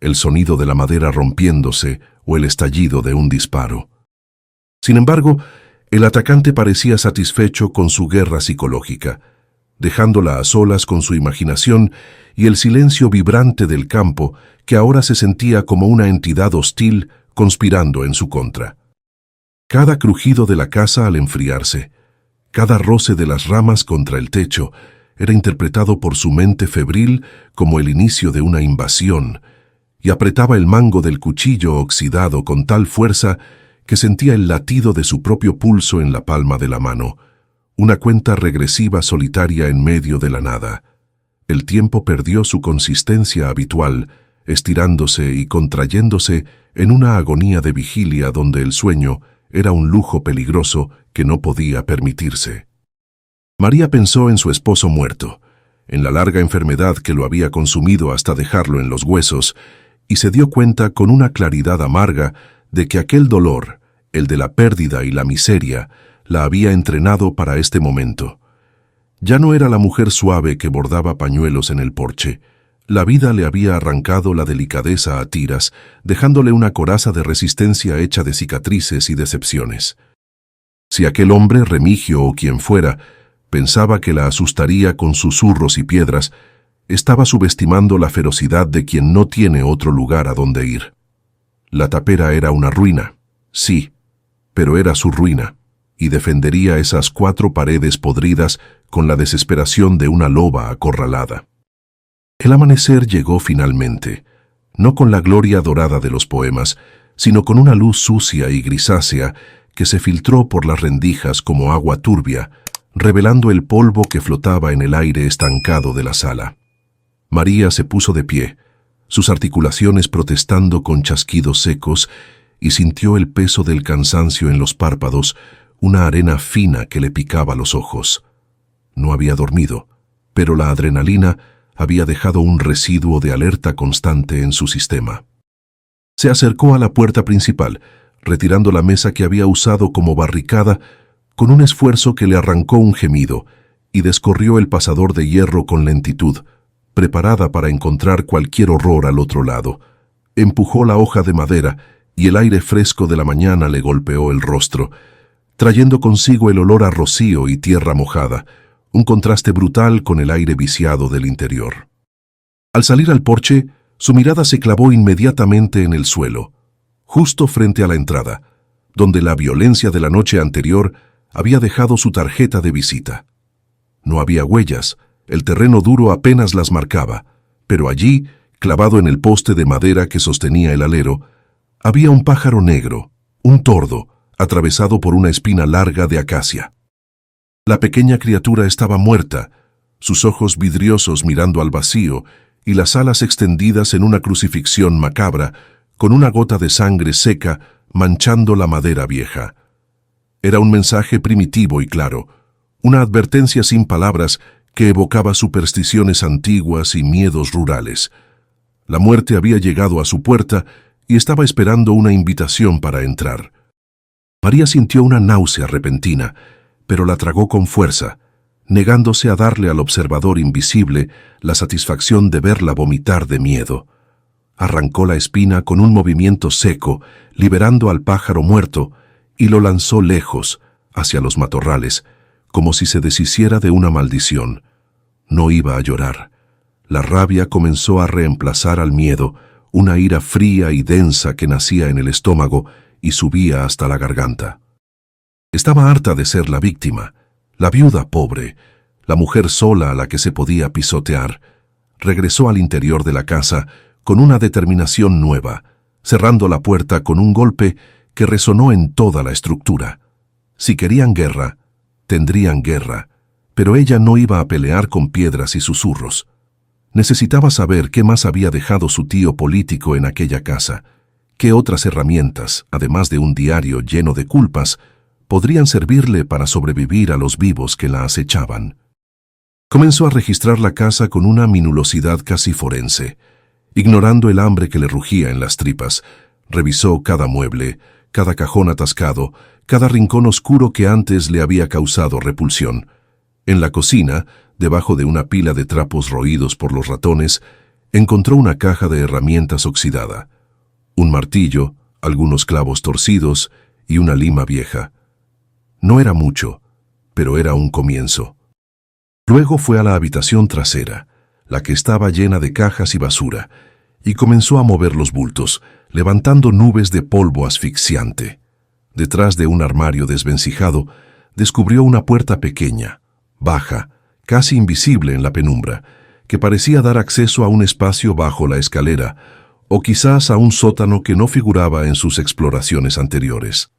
el sonido de la madera rompiéndose o el estallido de un disparo. Sin embargo, el atacante parecía satisfecho con su guerra psicológica, dejándola a solas con su imaginación y el silencio vibrante del campo que ahora se sentía como una entidad hostil conspirando en su contra. Cada crujido de la casa al enfriarse, cada roce de las ramas contra el techo, era interpretado por su mente febril como el inicio de una invasión, y apretaba el mango del cuchillo oxidado con tal fuerza que sentía el latido de su propio pulso en la palma de la mano, una cuenta regresiva solitaria en medio de la nada. El tiempo perdió su consistencia habitual, estirándose y contrayéndose en una agonía de vigilia donde el sueño era un lujo peligroso que no podía permitirse. María pensó en su esposo muerto, en la larga enfermedad que lo había consumido hasta dejarlo en los huesos, y se dio cuenta con una claridad amarga de que aquel dolor, el de la pérdida y la miseria, la había entrenado para este momento. Ya no era la mujer suave que bordaba pañuelos en el porche. La vida le había arrancado la delicadeza a tiras, dejándole una coraza de resistencia hecha de cicatrices y decepciones. Si aquel hombre, Remigio o quien fuera, pensaba que la asustaría con susurros y piedras, estaba subestimando la ferocidad de quien no tiene otro lugar a donde ir. La tapera era una ruina, sí, pero era su ruina, y defendería esas 4 paredes podridas con la desesperación de una loba acorralada. El amanecer llegó finalmente, no con la gloria dorada de los poemas, sino con una luz sucia y grisácea que se filtró por las rendijas como agua turbia, revelando el polvo que flotaba en el aire estancado de la sala. María se puso de pie, sus articulaciones protestando con chasquidos secos, y sintió el peso del cansancio en los párpados, una arena fina que le picaba los ojos. No había dormido, pero la adrenalina había dejado un residuo de alerta constante en su sistema. Se acercó a la puerta principal, retirando la mesa que había usado como barricada, con un esfuerzo que le arrancó un gemido, y descorrió el pasador de hierro con lentitud, preparada para encontrar cualquier horror al otro lado. Empujó la hoja de madera, y el aire fresco de la mañana le golpeó el rostro. trayendo consigo el olor a rocío y tierra mojada, un contraste brutal con el aire viciado del interior. Al salir al porche, su mirada se clavó inmediatamente en el suelo, justo frente a la entrada, donde la violencia de la noche anterior había dejado su tarjeta de visita. No había huellas, el terreno duro apenas las marcaba, pero allí, clavado en el poste de madera que sostenía el alero, había un pájaro negro, un tordo, atravesado por una espina larga de acacia. La pequeña criatura estaba muerta, sus ojos vidriosos mirando al vacío y las alas extendidas en una crucifixión macabra, con una gota de sangre seca manchando la madera vieja. Era un mensaje primitivo y claro, una advertencia sin palabras que evocaba supersticiones antiguas y miedos rurales. La muerte había llegado a su puerta y estaba esperando una invitación para entrar. María sintió una náusea repentina, pero la tragó con fuerza, negándose a darle al observador invisible la satisfacción de verla vomitar de miedo. Arrancó la espina con un movimiento seco, liberando al pájaro muerto, y lo lanzó lejos, hacia los matorrales, como si se deshiciera de una maldición. No iba a llorar. La rabia comenzó a reemplazar al miedo, una ira fría y densa que nacía en el estómago y subía hasta la garganta. Estaba harta de ser la víctima, la viuda pobre, la mujer sola a la que se podía pisotear. Regresó al interior de la casa con una determinación nueva, cerrando la puerta con un golpe que resonó en toda la estructura. Si querían guerra, tendrían guerra, pero ella no iba a pelear con piedras y susurros. Necesitaba saber qué más había dejado su tío político en aquella casa, qué otras herramientas, además de un diario lleno de culpas, podrían servirle para sobrevivir a los vivos que la acechaban. Comenzó a registrar la casa con una minulosidad casi forense. Ignorando el hambre que le rugía en las tripas, revisó cada mueble, cada cajón atascado, cada rincón oscuro que antes le había causado repulsión. En la cocina, debajo de una pila de trapos roídos por los ratones, encontró una caja de herramientas oxidada, un martillo, algunos clavos torcidos y una lima vieja. No era mucho, pero era un comienzo. Luego fue a la habitación trasera, la que estaba llena de cajas y basura, y comenzó a mover los bultos, levantando nubes de polvo asfixiante. Detrás de un armario desvencijado, descubrió una puerta pequeña, baja, casi invisible en la penumbra, que parecía dar acceso a un espacio bajo la escalera, o quizás a un sótano que no figuraba en sus exploraciones anteriores.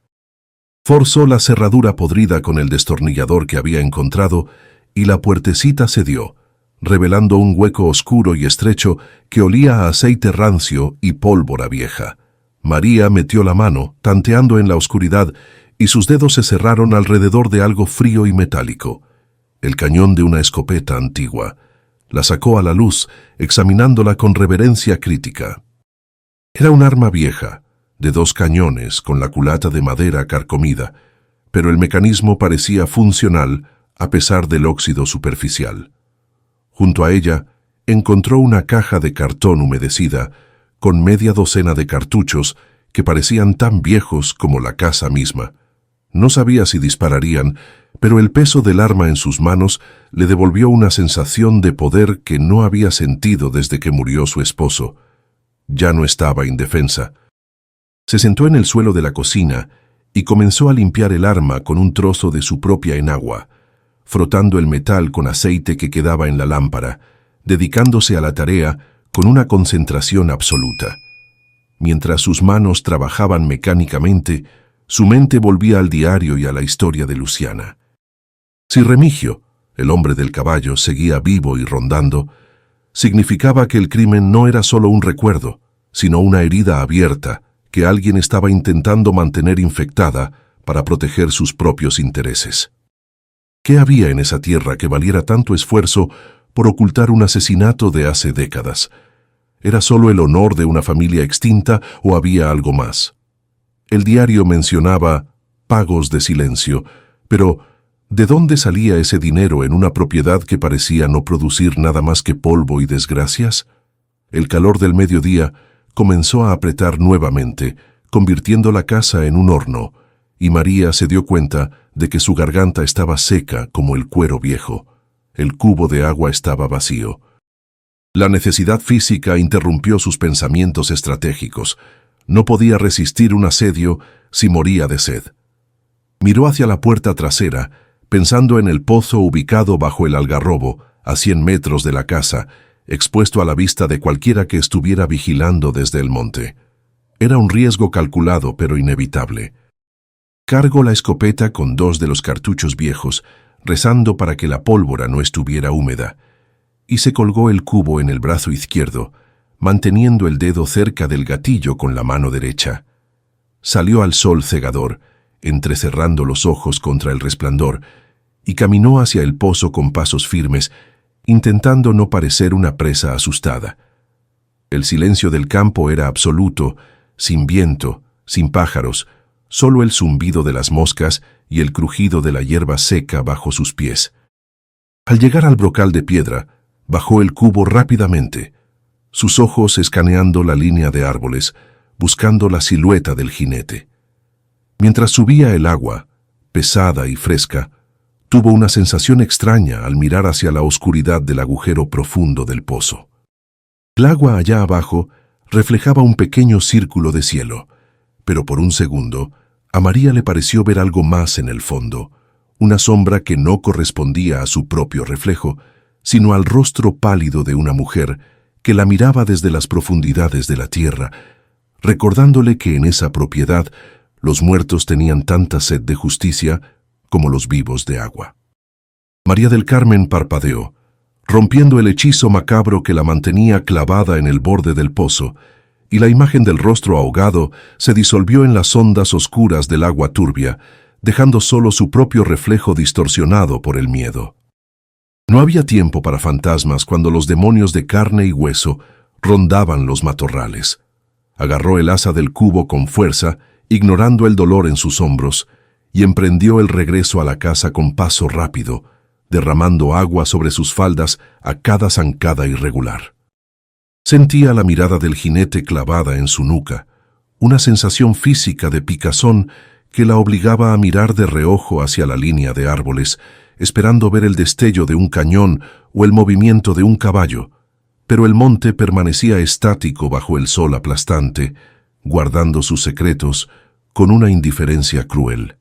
Forzó la cerradura podrida con el destornillador que había encontrado, y la puertecita cedió, revelando un hueco oscuro y estrecho que olía a aceite rancio y pólvora vieja. María metió la mano, tanteando en la oscuridad, y sus dedos se cerraron alrededor de algo frío y metálico. El cañón de una escopeta antigua. La sacó a la luz, examinándola con reverencia crítica. Era un arma vieja, de 2 cañones, con la culata de madera carcomida, pero el mecanismo parecía funcional a pesar del óxido superficial. Junto a ella, encontró una caja de cartón humedecida, con media docena de cartuchos que parecían tan viejos como la casa misma. No sabía si dispararían, pero el peso del arma en sus manos le devolvió una sensación de poder que no había sentido desde que murió su esposo. Ya no estaba indefensa. Se sentó en el suelo de la cocina y comenzó a limpiar el arma con un trozo de su propia enagua, frotando el metal con aceite que quedaba en la lámpara, dedicándose a la tarea con una concentración absoluta. Mientras sus manos trabajaban mecánicamente, su mente volvía al diario y a la historia de Luciana. Si Remigio, el hombre del caballo, seguía vivo y rondando, significaba que el crimen no era solo un recuerdo, sino una herida abierta que alguien estaba intentando mantener infectada para proteger sus propios intereses. ¿Qué había en esa tierra que valiera tanto esfuerzo por ocultar un asesinato de hace décadas? ¿Era solo el honor de una familia extinta o había algo más? El diario mencionaba pagos de silencio, pero ¿de dónde salía ese dinero en una propiedad que parecía no producir nada más que polvo y desgracias? El calor del mediodía comenzó a apretar nuevamente, convirtiendo la casa en un horno, y María se dio cuenta de que su garganta estaba seca como el cuero viejo. El cubo de agua estaba vacío. La necesidad física interrumpió sus pensamientos estratégicos. No podía resistir un asedio si moría de sed. Miró hacia la puerta trasera, pensando en el pozo ubicado bajo el algarrobo, a 100 metros de la casa, expuesto a la vista de cualquiera que estuviera vigilando desde el monte. Era un riesgo calculado, pero inevitable. Cargó la escopeta con 2 de los cartuchos viejos, rezando para que la pólvora no estuviera húmeda, y se colgó el cubo en el brazo izquierdo, manteniendo el dedo cerca del gatillo con la mano derecha. Salió al sol cegador, entrecerrando los ojos contra el resplandor, y caminó hacia el pozo con pasos firmes, intentando no parecer una presa asustada. El silencio del campo era absoluto, sin viento, sin pájaros, solo el zumbido de las moscas y el crujido de la hierba seca bajo sus pies. Al llegar al brocal de piedra, bajó el cubo rápidamente, sus ojos escaneando la línea de árboles, buscando la silueta del jinete. Mientras subía el agua, pesada y fresca, tuvo una sensación extraña al mirar hacia la oscuridad del agujero profundo del pozo. El agua allá abajo reflejaba un pequeño círculo de cielo, pero por un segundo, a María le pareció ver algo más en el fondo, una sombra que no correspondía a su propio reflejo, sino al rostro pálido de una mujer que la miraba desde las profundidades de la tierra, recordándole que en esa propiedad los muertos tenían tanta sed de justicia como los vivos de agua. María del Carmen parpadeó, rompiendo el hechizo macabro que la mantenía clavada en el borde del pozo, y la imagen del rostro ahogado se disolvió en las ondas oscuras del agua turbia, dejando solo su propio reflejo distorsionado por el miedo. No había tiempo para fantasmas cuando los demonios de carne y hueso rondaban los matorrales. Agarró el asa del cubo con fuerza, ignorando el dolor en sus hombros, y emprendió el regreso a la casa con paso rápido, derramando agua sobre sus faldas a cada zancada irregular. Sentía la mirada del jinete clavada en su nuca, una sensación física de picazón que la obligaba a mirar de reojo hacia la línea de árboles, esperando ver el destello de un cañón o el movimiento de un caballo, pero el monte permanecía estático bajo el sol aplastante, guardando sus secretos con una indiferencia cruel.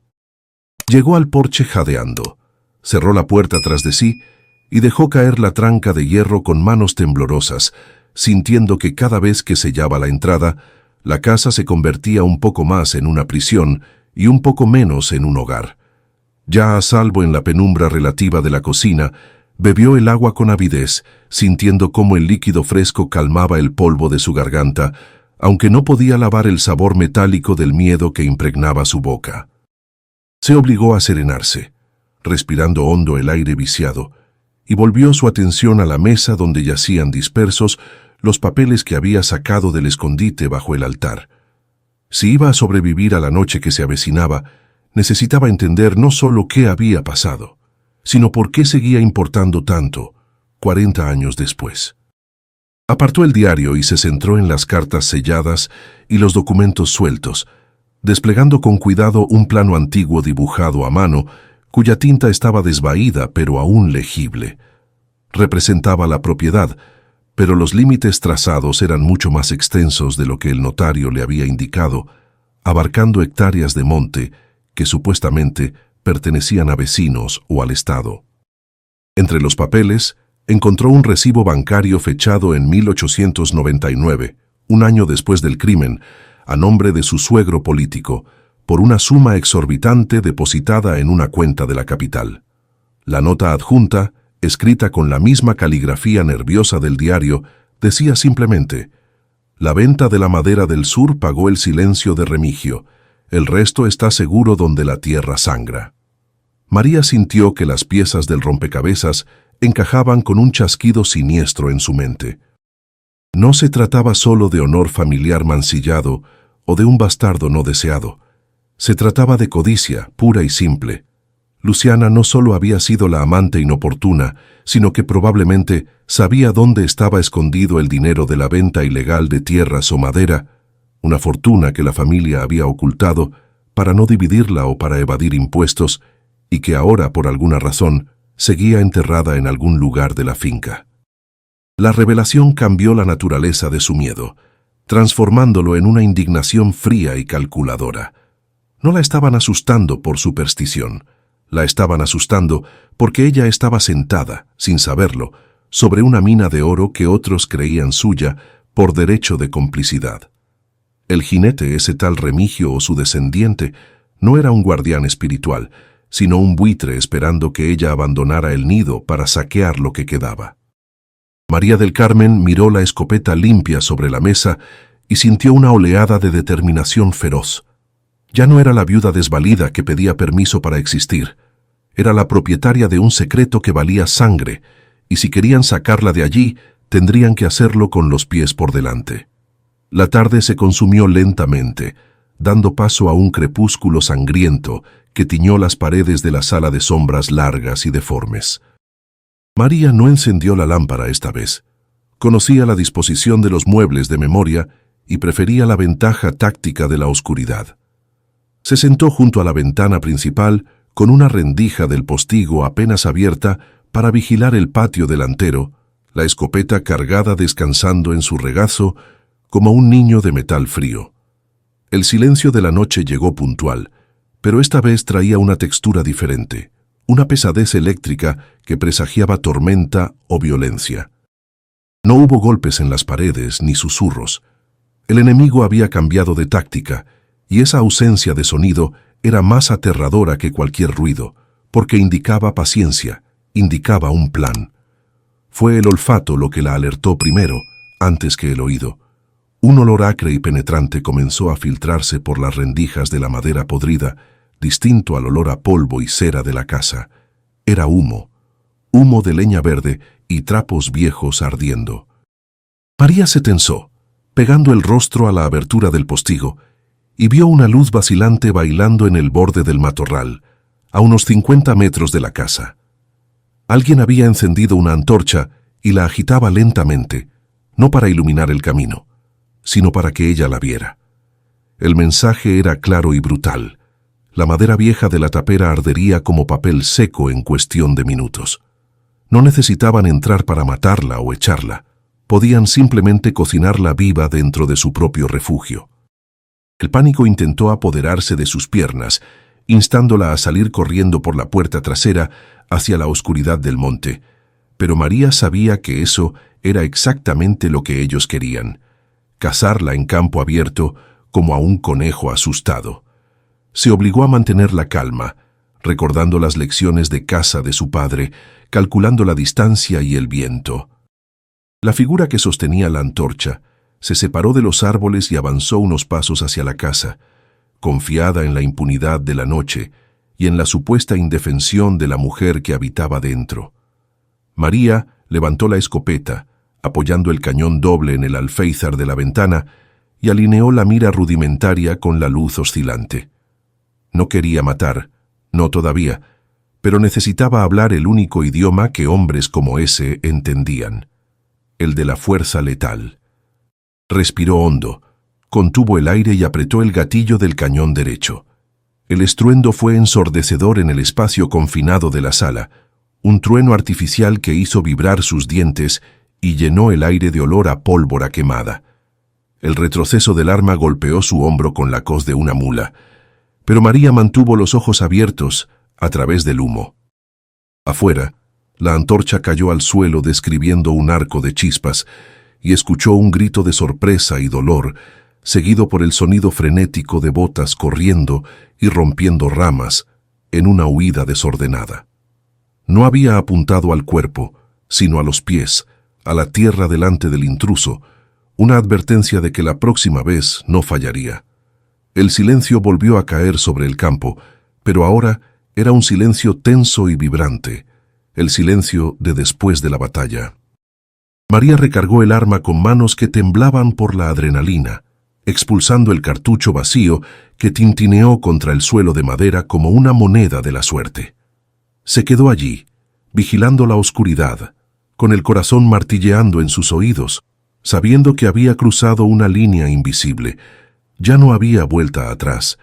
Llegó al porche jadeando, cerró la puerta tras de sí y dejó caer la tranca de hierro con manos temblorosas, sintiendo que cada vez que sellaba la entrada, la casa se convertía un poco más en una prisión y un poco menos en un hogar. Ya a salvo en la penumbra relativa de la cocina, bebió el agua con avidez, sintiendo cómo el líquido fresco calmaba el polvo de su garganta, aunque no podía lavar el sabor metálico del miedo que impregnaba su boca. Se obligó a serenarse, respirando hondo el aire viciado, y volvió su atención a la mesa donde yacían dispersos los papeles que había sacado del escondite bajo el altar. Si iba a sobrevivir a la noche que se avecinaba, necesitaba entender no solo qué había pasado, sino por qué seguía importando tanto, 40 años después. Apartó el diario y se centró en las cartas selladas y los documentos sueltos, desplegando con cuidado un plano antiguo dibujado a mano, cuya tinta estaba desvaída pero aún legible. Representaba la propiedad, pero los límites trazados eran mucho más extensos de lo que el notario le había indicado, abarcando hectáreas de monte que supuestamente pertenecían a vecinos o al Estado. Entre los papeles, encontró un recibo bancario fechado en 1899, un año después del crimen, a nombre de su suegro político, por una suma exorbitante depositada en una cuenta de la capital. La nota adjunta, escrita con la misma caligrafía nerviosa del diario, decía simplemente: «La venta de la madera del sur pagó el silencio de Remigio. El resto está seguro donde la tierra sangra». María sintió que las piezas del rompecabezas encajaban con un chasquido siniestro en su mente. No se trataba solo de honor familiar mancillado o de un bastardo no deseado. Se trataba de codicia pura y simple. Luciana no solo había sido la amante inoportuna, sino que probablemente sabía dónde estaba escondido el dinero de la venta ilegal de tierras o madera, una fortuna que la familia había ocultado para no dividirla o para evadir impuestos, y que ahora, por alguna razón, seguía enterrada en algún lugar de la finca. La revelación cambió la naturaleza de su miedo, transformándolo en una indignación fría y calculadora. No la estaban asustando por superstición, la estaban asustando porque ella estaba sentada, sin saberlo, sobre una mina de oro que otros creían suya por derecho de complicidad. El jinete, ese tal Remigio o su descendiente, no era un guardián espiritual, sino un buitre esperando que ella abandonara el nido para saquear lo que quedaba. María del Carmen miró la escopeta limpia sobre la mesa y sintió una oleada de determinación feroz. Ya no era la viuda desvalida que pedía permiso para existir. Era la propietaria de un secreto que valía sangre, y si querían sacarla de allí, tendrían que hacerlo con los pies por delante. La tarde se consumió lentamente, dando paso a un crepúsculo sangriento que tiñó las paredes de la sala de sombras largas y deformes. María no encendió la lámpara esta vez. Conocía la disposición de los muebles de memoria y prefería la ventaja táctica de la oscuridad. Se sentó junto a la ventana principal con una rendija del postigo apenas abierta para vigilar el patio delantero, la escopeta cargada descansando en su regazo como un niño de metal frío. El silencio de la noche llegó puntual, pero esta vez traía una textura diferente, una pesadez eléctrica que presagiaba tormenta o violencia. No hubo golpes en las paredes ni susurros. El enemigo había cambiado de táctica, y esa ausencia de sonido era más aterradora que cualquier ruido, porque indicaba paciencia, indicaba un plan. Fue el olfato lo que la alertó primero, antes que el oído. Un olor acre y penetrante comenzó a filtrarse por las rendijas de la madera podrida, distinto al olor a polvo y cera de la casa. Era humo, humo de leña verde y trapos viejos ardiendo. María se tensó, pegando el rostro a la abertura del postigo, y vio una luz vacilante bailando en el borde del matorral, a unos 50 metros de la casa. Alguien había encendido una antorcha y la agitaba lentamente, no para iluminar el camino, sino para que ella la viera. El mensaje era claro y brutal. La madera vieja de la tapera ardería como papel seco en cuestión de minutos. No necesitaban entrar para matarla o echarla. Podían simplemente cocinarla viva dentro de su propio refugio. El pánico intentó apoderarse de sus piernas, instándola a salir corriendo por la puerta trasera hacia la oscuridad del monte, pero María sabía que eso era exactamente lo que ellos querían: cazarla en campo abierto como a un conejo asustado. Se obligó a mantener la calma, recordando las lecciones de caza de su padre, calculando la distancia y el viento. La figura que sostenía la antorcha se separó de los árboles y avanzó unos pasos hacia la casa, confiada en la impunidad de la noche y en la supuesta indefensión de la mujer que habitaba dentro. María levantó la escopeta, apoyando el cañón doble en el alféizar de la ventana, y alineó la mira rudimentaria con la luz oscilante. No quería matar, no todavía, pero necesitaba hablar el único idioma que hombres como ese entendían, el de la fuerza letal. Respiró hondo, contuvo el aire y apretó el gatillo del cañón derecho. El estruendo fue ensordecedor en el espacio confinado de la sala, un trueno artificial que hizo vibrar sus dientes y llenó el aire de olor a pólvora quemada. El retroceso del arma golpeó su hombro con la coz de una mula, pero María mantuvo los ojos abiertos a través del humo. Afuera, la antorcha cayó al suelo describiendo un arco de chispas y escuchó un grito de sorpresa y dolor, seguido por el sonido frenético de botas corriendo y rompiendo ramas en una huida desordenada. No había apuntado al cuerpo, sino a los pies, a la tierra delante del intruso, una advertencia de que la próxima vez no fallaría. El silencio volvió a caer sobre el campo, pero ahora era un silencio tenso y vibrante, el silencio de después de la batalla. María recargó el arma con manos que temblaban por la adrenalina, expulsando el cartucho vacío que tintineó contra el suelo de madera como una moneda de la suerte. Se quedó allí, vigilando la oscuridad, con el corazón martilleando en sus oídos, sabiendo que había cruzado una línea invisible. Ya no había vuelta atrás.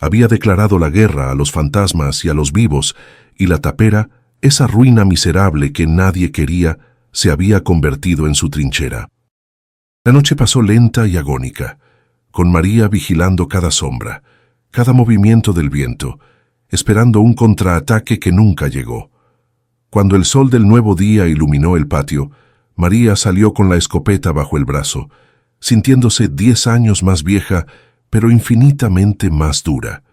Había declarado la guerra a los fantasmas y a los vivos, y la tapera, esa ruina miserable que nadie quería, se había convertido en su trinchera. La noche pasó lenta y agónica, con María vigilando cada sombra, cada movimiento del viento, esperando un contraataque que nunca llegó. Cuando el sol del nuevo día iluminó el patio, María salió con la escopeta bajo el brazo, sintiéndose 10 años más vieja, pero infinitamente más dura.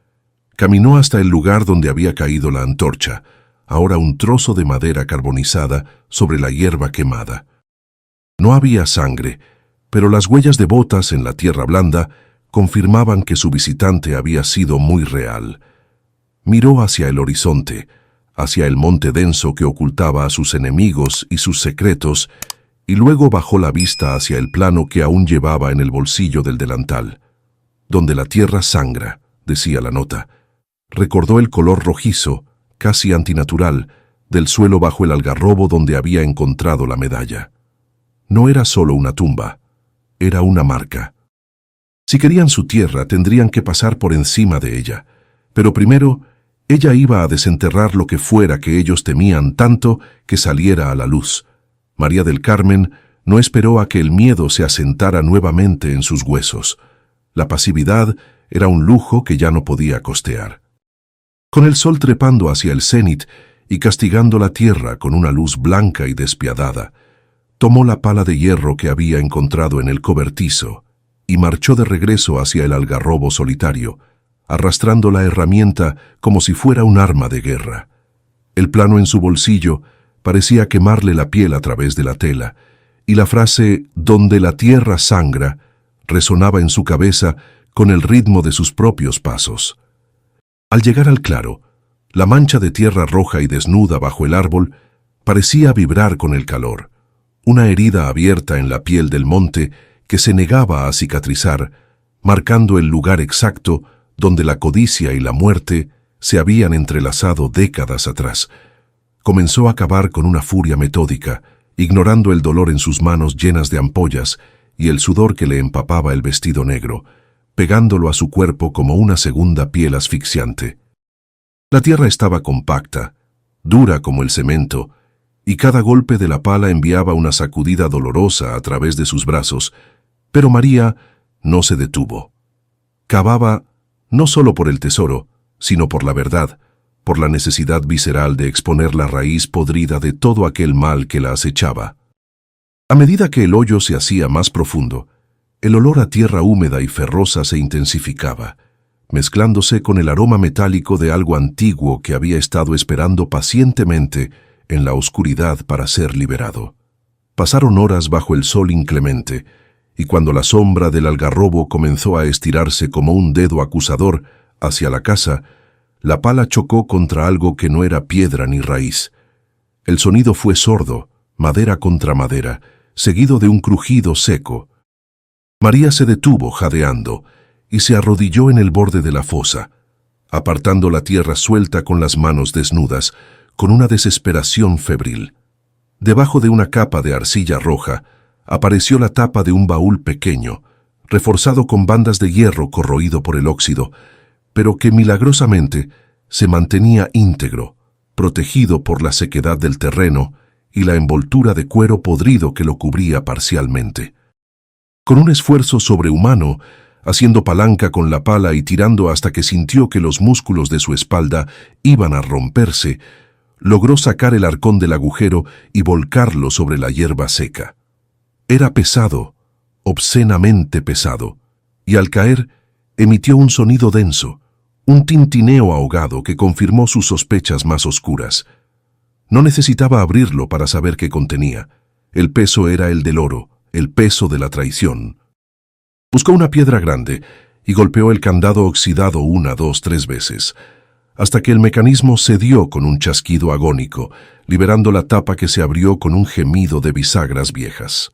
Caminó hasta el lugar donde había caído la antorcha, ahora un trozo de madera carbonizada sobre la hierba quemada. No había sangre, pero las huellas de botas en la tierra blanda confirmaban que su visitante había sido muy real. Miró hacia el horizonte, hacia el monte denso que ocultaba a sus enemigos y sus secretos, y luego bajó la vista hacia el plano que aún llevaba en el bolsillo del delantal. Donde la tierra sangra, decía la nota. Recordó el color rojizo, casi antinatural, del suelo bajo el algarrobo donde había encontrado la medalla. No era solo una tumba, era una marca. Si querían su tierra, tendrían que pasar por encima de ella, pero primero ella iba a desenterrar lo que fuera que ellos temían tanto que saliera a la luz. María del Carmen no esperó a que el miedo se asentara nuevamente en sus huesos. La pasividad era un lujo que ya no podía costear. Con el sol trepando hacia el cénit y castigando la tierra con una luz blanca y despiadada, tomó la pala de hierro que había encontrado en el cobertizo y marchó de regreso hacia el algarrobo solitario, arrastrando la herramienta como si fuera un arma de guerra. El plano en su bolsillo parecía quemarle la piel a través de la tela, y la frase «donde la tierra sangra» resonaba en su cabeza con el ritmo de sus propios pasos. Al llegar al claro, la mancha de tierra roja y desnuda bajo el árbol parecía vibrar con el calor, una herida abierta en la piel del monte que se negaba a cicatrizar, marcando el lugar exacto donde la codicia y la muerte se habían entrelazado décadas atrás. Comenzó a cavar con una furia metódica, ignorando el dolor en sus manos llenas de ampollas y el sudor que le empapaba el vestido negro, pegándolo a su cuerpo como una segunda piel asfixiante. La tierra estaba compacta, dura como el cemento, y cada golpe de la pala enviaba una sacudida dolorosa a través de sus brazos, pero María no se detuvo. Cavaba no solo por el tesoro, sino por la verdad, por la necesidad visceral de exponer la raíz podrida de todo aquel mal que la acechaba. A medida que el hoyo se hacía más profundo, el olor a tierra húmeda y ferrosa se intensificaba, mezclándose con el aroma metálico de algo antiguo que había estado esperando pacientemente en la oscuridad para ser liberado. Pasaron horas bajo el sol inclemente, y cuando la sombra del algarrobo comenzó a estirarse como un dedo acusador hacia la casa, la pala chocó contra algo que no era piedra ni raíz. El sonido fue sordo, madera contra madera, seguido de un crujido seco. María se detuvo jadeando y se arrodilló en el borde de la fosa, apartando la tierra suelta con las manos desnudas, con una desesperación febril. Debajo de una capa de arcilla roja, apareció la tapa de un baúl pequeño, reforzado con bandas de hierro corroído por el óxido, pero que milagrosamente se mantenía íntegro, protegido por la sequedad del terreno y la envoltura de cuero podrido que lo cubría parcialmente. Con un esfuerzo sobrehumano, haciendo palanca con la pala y tirando hasta que sintió que los músculos de su espalda iban a romperse, logró sacar el arcón del agujero y volcarlo sobre la hierba seca. Era pesado, obscenamente pesado, y al caer emitió un sonido denso, un tintineo ahogado que confirmó sus sospechas más oscuras. No necesitaba abrirlo para saber qué contenía. El peso era el del oro, el peso de la traición. Buscó una piedra grande y golpeó el candado oxidado 1, 2, 3 veces, hasta que el mecanismo cedió con un chasquido agónico, liberando la tapa que se abrió con un gemido de bisagras viejas.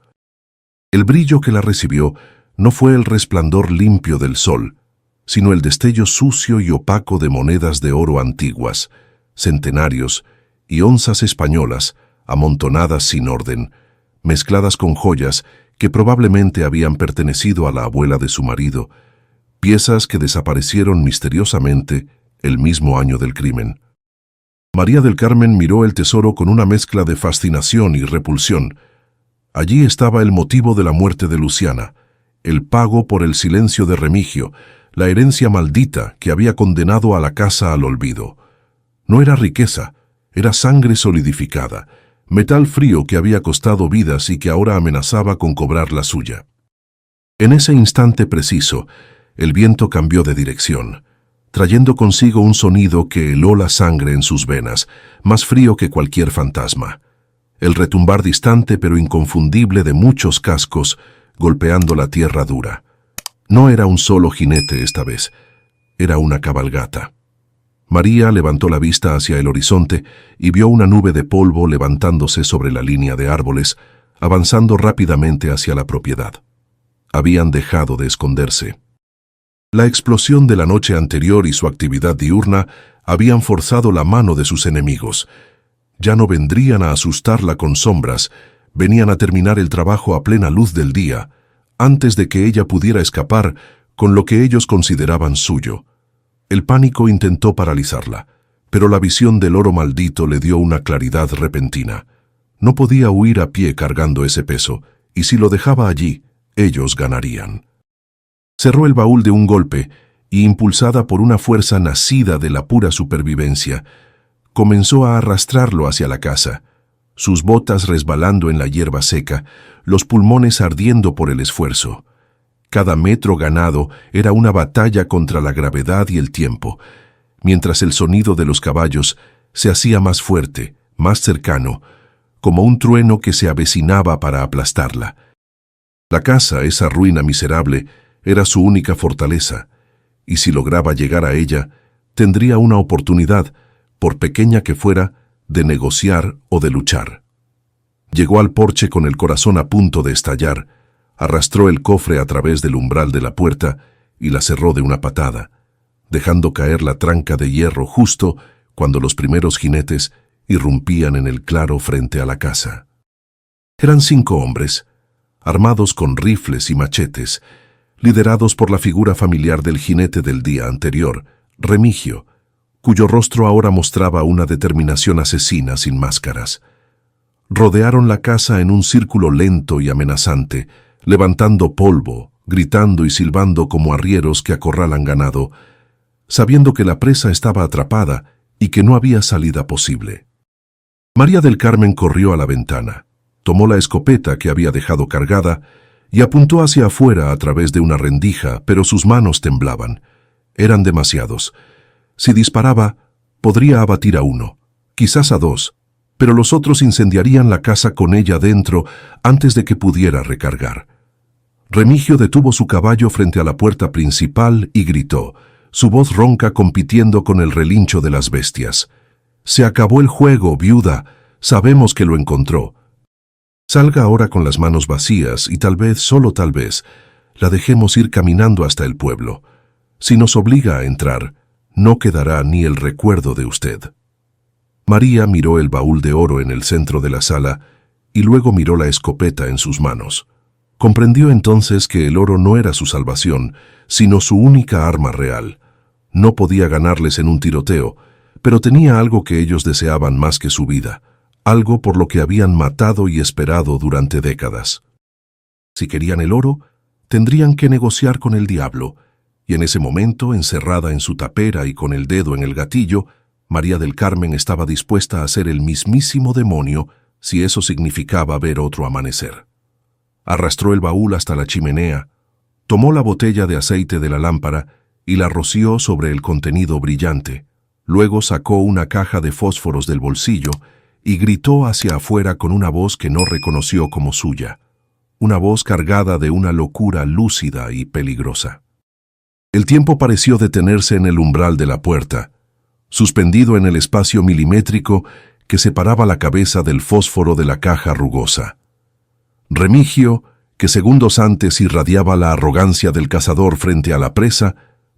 El brillo que la recibió no fue el resplandor limpio del sol, sino el destello sucio y opaco de monedas de oro antiguas, centenarios y onzas españolas amontonadas sin orden, mezcladas con joyas que probablemente habían pertenecido a la abuela de su marido, piezas que desaparecieron misteriosamente el mismo año del crimen. María del Carmen miró el tesoro con una mezcla de fascinación y repulsión. Allí estaba el motivo de la muerte de Luciana, el pago por el silencio de Remigio, la herencia maldita que había condenado a la casa al olvido. No era riqueza, era sangre solidificada, metal frío que había costado vidas y que ahora amenazaba con cobrar la suya. En ese instante preciso, el viento cambió de dirección, trayendo consigo un sonido que heló la sangre en sus venas, más frío que cualquier fantasma. El retumbar distante pero inconfundible de muchos cascos golpeando la tierra dura. No era un solo jinete esta vez, era una cabalgata. María levantó la vista hacia el horizonte y vio una nube de polvo levantándose sobre la línea de árboles, avanzando rápidamente hacia la propiedad. Habían dejado de esconderse. La explosión de la noche anterior y su actividad diurna habían forzado la mano de sus enemigos. Ya no vendrían a asustarla con sombras, venían a terminar el trabajo a plena luz del día, antes de que ella pudiera escapar con lo que ellos consideraban suyo. El pánico intentó paralizarla, pero la visión del oro maldito le dio una claridad repentina. No podía huir a pie cargando ese peso, y si lo dejaba allí, ellos ganarían. Cerró el baúl de un golpe y, impulsada por una fuerza nacida de la pura supervivencia, comenzó a arrastrarlo hacia la casa, sus botas resbalando en la hierba seca, los pulmones ardiendo por el esfuerzo. Cada metro ganado era una batalla contra la gravedad y el tiempo, mientras el sonido de los caballos se hacía más fuerte, más cercano, como un trueno que se avecinaba para aplastarla. La casa, esa ruina miserable, era su única fortaleza, y si lograba llegar a ella, tendría una oportunidad, por pequeña que fuera, de negociar o de luchar. Llegó al porche con el corazón a punto de estallar, arrastró el cofre a través del umbral de la puerta y la cerró de una patada, dejando caer la tranca de hierro justo cuando los primeros jinetes irrumpían en el claro frente a la casa. Eran 5 hombres, armados con rifles y machetes, liderados por la figura familiar del jinete del día anterior, Remigio, cuyo rostro ahora mostraba una determinación asesina sin máscaras. Rodearon la casa en un círculo lento y amenazante, levantando polvo, gritando y silbando como arrieros que acorralan ganado, sabiendo que la presa estaba atrapada y que no había salida posible. María del Carmen corrió a la ventana, tomó la escopeta que había dejado cargada y apuntó hacia afuera a través de una rendija, pero sus manos temblaban. Eran demasiados. Si disparaba, podría abatir a 1, quizás a 2, pero los otros incendiarían la casa con ella dentro antes de que pudiera recargar. Remigio detuvo su caballo frente a la puerta principal y gritó, su voz ronca compitiendo con el relincho de las bestias. «Se acabó el juego, viuda. Sabemos que lo encontró. Salga ahora con las manos vacías y tal vez, solo tal vez, la dejemos ir caminando hasta el pueblo. Si nos obliga a entrar, no quedará ni el recuerdo de usted». María miró el baúl de oro en el centro de la sala y luego miró la escopeta en sus manos. Comprendió entonces que el oro no era su salvación, sino su única arma real. No podía ganarles en un tiroteo, pero tenía algo que ellos deseaban más que su vida, algo por lo que habían matado y esperado durante décadas. Si querían el oro, tendrían que negociar con el diablo, y en ese momento, encerrada en su tapera y con el dedo en el gatillo, María del Carmen estaba dispuesta a ser el mismísimo demonio si eso significaba ver otro amanecer. Arrastró el baúl hasta la chimenea, tomó la botella de aceite de la lámpara y la roció sobre el contenido brillante. Luego sacó una caja de fósforos del bolsillo y gritó hacia afuera con una voz que no reconoció como suya, una voz cargada de una locura lúcida y peligrosa. El tiempo pareció detenerse en el umbral de la puerta, suspendido en el espacio milimétrico que separaba la cabeza del fósforo de la caja rugosa. Remigio, que segundos antes irradiaba la arrogancia del cazador frente a la presa,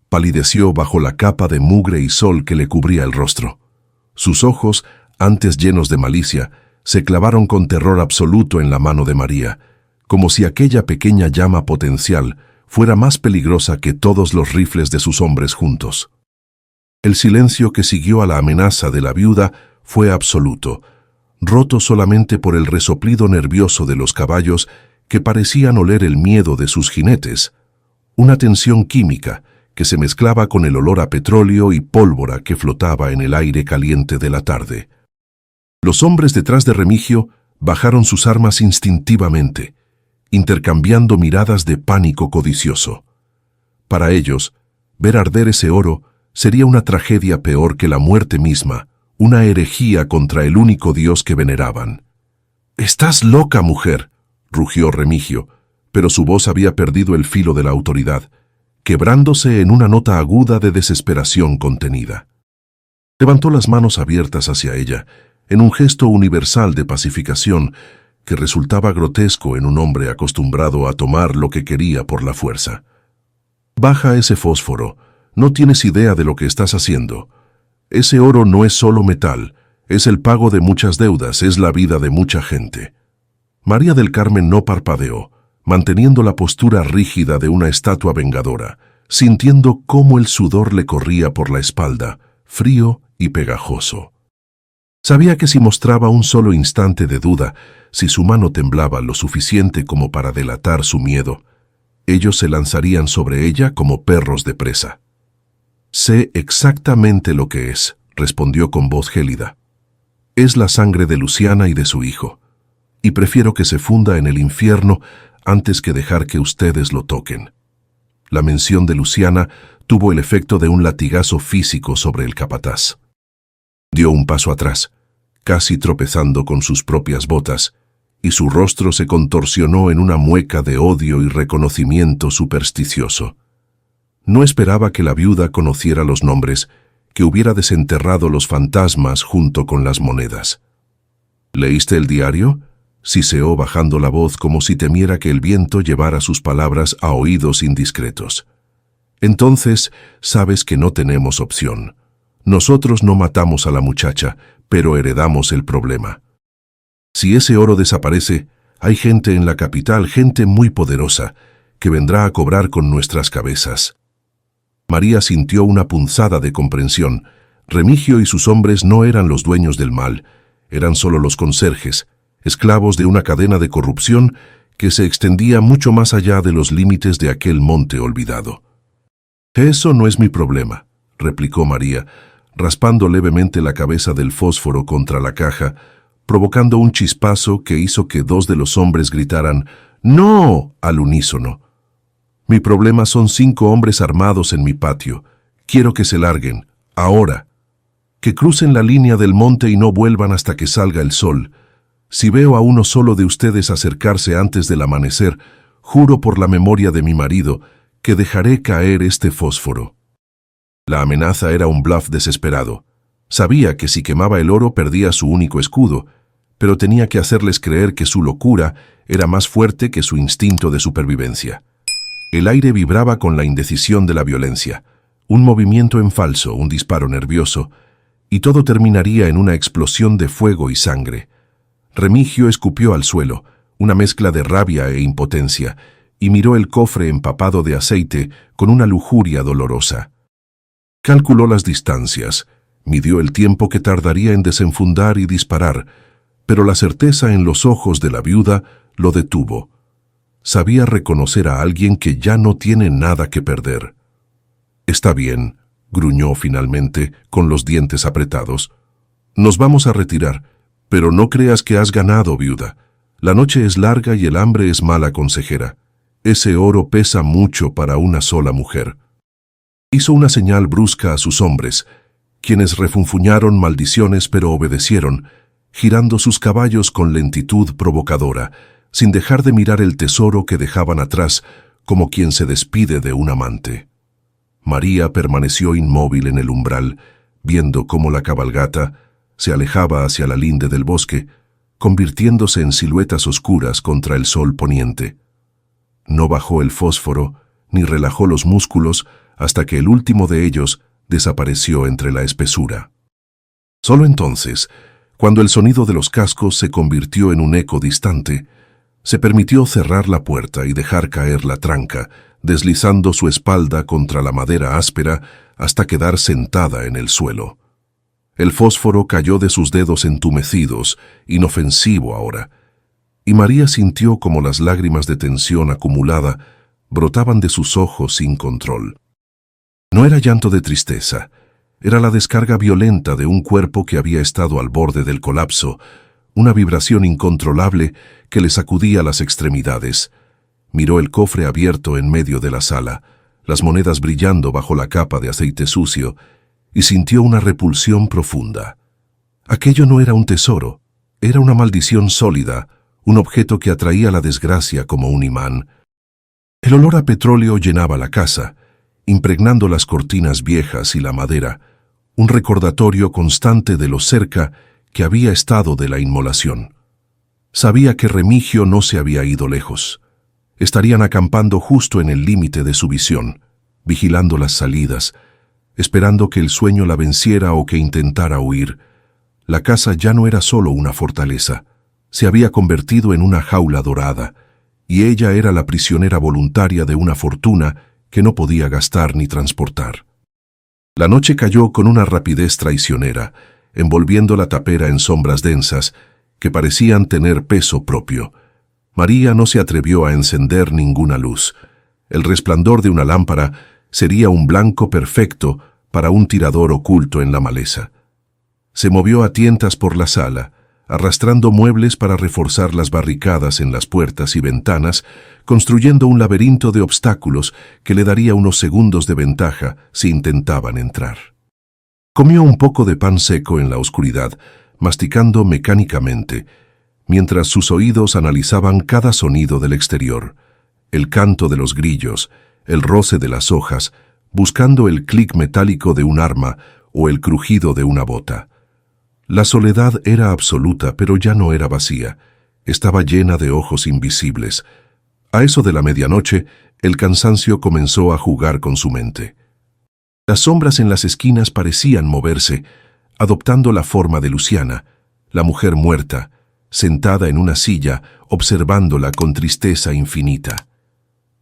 palideció bajo la capa de mugre y sol que le cubría el rostro. Sus ojos, antes llenos de malicia, se clavaron con terror absoluto en la mano de María, como si aquella pequeña llama potencial fuera más peligrosa que todos los rifles de sus hombres juntos. El silencio que siguió a la amenaza de la viuda fue absoluto, roto solamente por el resoplido nervioso de los caballos que parecían oler el miedo de sus jinetes, una tensión química que se mezclaba con el olor a petróleo y pólvora que flotaba en el aire caliente de la tarde. Los hombres detrás de Remigio bajaron sus armas instintivamente, intercambiando miradas de pánico codicioso. Para ellos, ver arder ese oro sería una tragedia peor que la muerte misma, una herejía contra el único Dios que veneraban. «¡Estás loca, mujer!», rugió Remigio, pero su voz había perdido el filo de la autoridad, quebrándose en una nota aguda de desesperación contenida. Levantó las manos abiertas hacia ella, en un gesto universal de pacificación que resultaba grotesco en un hombre acostumbrado a tomar lo que quería por la fuerza. «Baja ese fósforo, no tienes idea de lo que estás haciendo. Ese oro no es solo metal, es el pago de muchas deudas, es la vida de mucha gente». María del Carmen no parpadeó, manteniendo la postura rígida de una estatua vengadora, sintiendo cómo el sudor le corría por la espalda, frío y pegajoso. Sabía que si mostraba un solo instante de duda, si su mano temblaba lo suficiente como para delatar su miedo, ellos se lanzarían sobre ella como perros de presa. «Sé exactamente lo que es», respondió con voz gélida. «Es la sangre de Luciana y de su hijo, y prefiero que se funda en el infierno antes que dejar que ustedes lo toquen». La mención de Luciana tuvo el efecto de un latigazo físico sobre el capataz. Dio un paso atrás, casi tropezando con sus propias botas, y su rostro se contorsionó en una mueca de odio y reconocimiento supersticioso. No esperaba que la viuda conociera los nombres, que hubiera desenterrado los fantasmas junto con las monedas. «¿Leíste el diario?», siseó bajando la voz como si temiera que el viento llevara sus palabras a oídos indiscretos. «Entonces sabes que no tenemos opción. Nosotros no matamos a la muchacha, pero heredamos el problema. Si ese oro desaparece, hay gente en la capital, gente muy poderosa, que vendrá a cobrar con nuestras cabezas». María sintió una punzada de comprensión. Remigio y sus hombres no eran los dueños del mal, eran solo los conserjes, esclavos de una cadena de corrupción que se extendía mucho más allá de los límites de aquel monte olvidado. «Eso no es mi problema», replicó María, raspando levemente la cabeza del fósforo contra la caja, provocando un chispazo que hizo que dos de los hombres gritaran «¡No!» al unísono. «Mi problema son 5 hombres armados en mi patio. Quiero que se larguen, ahora. Que crucen la línea del monte y no vuelvan hasta que salga el sol. Si veo a uno solo de ustedes acercarse antes del amanecer, juro por la memoria de mi marido que dejaré caer este fósforo». La amenaza era un bluff desesperado. Sabía que si quemaba el oro perdía su único escudo, pero tenía que hacerles creer que su locura era más fuerte que su instinto de supervivencia. El aire vibraba con la indecisión de la violencia, un movimiento en falso, un disparo nervioso, y todo terminaría en una explosión de fuego y sangre. Remigio escupió al suelo, una mezcla de rabia e impotencia, y miró el cofre empapado de aceite con una lujuria dolorosa. Calculó las distancias, midió el tiempo que tardaría en desenfundar y disparar, pero la certeza en los ojos de la viuda lo detuvo. Sabía reconocer a alguien que ya no tiene nada que perder. «Está bien», gruñó finalmente, con los dientes apretados. «Nos vamos a retirar, pero no creas que has ganado, viuda. La noche es larga y el hambre es mala consejera. Ese oro pesa mucho para una sola mujer». Hizo una señal brusca a sus hombres, quienes refunfuñaron maldiciones pero obedecieron, girando sus caballos con lentitud provocadora, sin dejar de mirar el tesoro que dejaban atrás, como quien se despide de un amante. María permaneció inmóvil en el umbral, viendo cómo la cabalgata se alejaba hacia la linde del bosque, convirtiéndose en siluetas oscuras contra el sol poniente. No bajó el fósforo, ni relajó los músculos, hasta que el último de ellos desapareció entre la espesura. Solo entonces, cuando el sonido de los cascos se convirtió en un eco distante, se permitió cerrar la puerta y dejar caer la tranca, deslizando su espalda contra la madera áspera hasta quedar sentada en el suelo. El fósforo cayó de sus dedos entumecidos, inofensivo ahora, y María sintió como las lágrimas de tensión acumulada brotaban de sus ojos sin control. No era llanto de tristeza, era la descarga violenta de un cuerpo que había estado al borde del colapso, una vibración incontrolable que le sacudía las extremidades. Miró el cofre abierto en medio de la sala, las monedas brillando bajo la capa de aceite sucio, y sintió una repulsión profunda. Aquello no era un tesoro, era una maldición sólida, un objeto que atraía la desgracia como un imán. El olor a petróleo llenaba la casa, impregnando las cortinas viejas y la madera, un recordatorio constante de lo cerca que había estado de la inmolación. Sabía que Remigio no se había ido lejos. Estarían acampando justo en el límite de su visión, vigilando las salidas, esperando que el sueño la venciera o que intentara huir. La casa ya no era solo una fortaleza, se había convertido en una jaula dorada, y ella era la prisionera voluntaria de una fortuna que no podía gastar ni transportar. La noche cayó con una rapidez traicionera, envolviendo la tapera en sombras densas que parecían tener peso propio. María no se atrevió a encender ninguna luz. El resplandor de una lámpara sería un blanco perfecto para un tirador oculto en la maleza. Se movió a tientas por la sala, arrastrando muebles para reforzar las barricadas en las puertas y ventanas, construyendo un laberinto de obstáculos que le daría unos segundos de ventaja si intentaban entrar. Comió un poco de pan seco en la oscuridad, masticando mecánicamente, mientras sus oídos analizaban cada sonido del exterior, el canto de los grillos, el roce de las hojas, buscando el clic metálico de un arma o el crujido de una bota. La soledad era absoluta, pero ya no era vacía. Estaba llena de ojos invisibles. A eso de la medianoche, el cansancio comenzó a jugar con su mente. Las sombras en las esquinas parecían moverse, adoptando la forma de Luciana, la mujer muerta, sentada en una silla, observándola con tristeza infinita.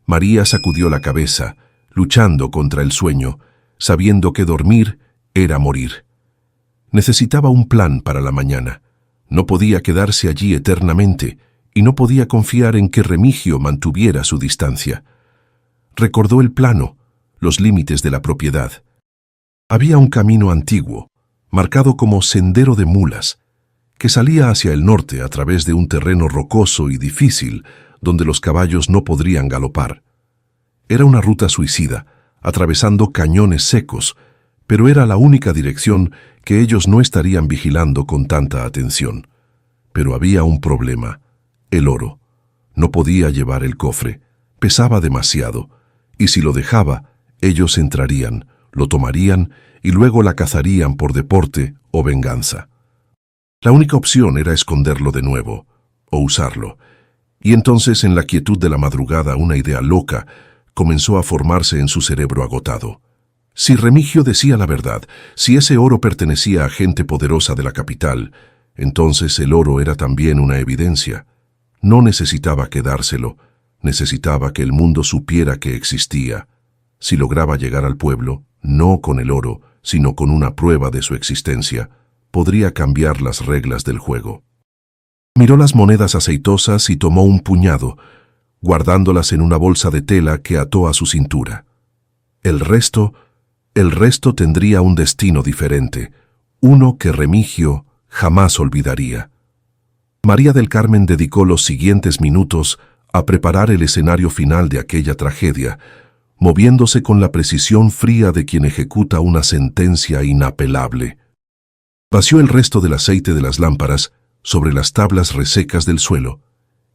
María sacudió la cabeza, luchando contra el sueño, sabiendo que dormir era morir. Necesitaba un plan para la mañana. No podía quedarse allí eternamente y no podía confiar en que Remigio mantuviera su distancia. Recordó el plano, los límites de la propiedad. Había un camino antiguo, marcado como sendero de mulas, que salía hacia el norte a través de un terreno rocoso y difícil donde los caballos no podrían galopar. Era una ruta suicida, atravesando cañones secos, pero era la única dirección que ellos no estarían vigilando con tanta atención. Pero había un problema: el oro. No podía llevar el cofre, pesaba demasiado, y si lo dejaba, ellos entrarían, lo tomarían y luego la cazarían por deporte o venganza. La única opción era esconderlo de nuevo, o usarlo, y entonces en la quietud de la madrugada una idea loca comenzó a formarse en su cerebro agotado. Si Remigio decía la verdad, si ese oro pertenecía a gente poderosa de la capital, entonces el oro era también una evidencia. No necesitaba quedárselo, necesitaba que el mundo supiera que existía. Si lograba llegar al pueblo, no con el oro, sino con una prueba de su existencia, podría cambiar las reglas del juego. Miró las monedas aceitosas y tomó un puñado, guardándolas en una bolsa de tela que ató a su cintura. El resto tendría un destino diferente, uno que Remigio jamás olvidaría. María del Carmen dedicó los siguientes minutos a preparar el escenario final de aquella tragedia, moviéndose con la precisión fría de quien ejecuta una sentencia inapelable. Vació el resto del aceite de las lámparas sobre las tablas resecas del suelo,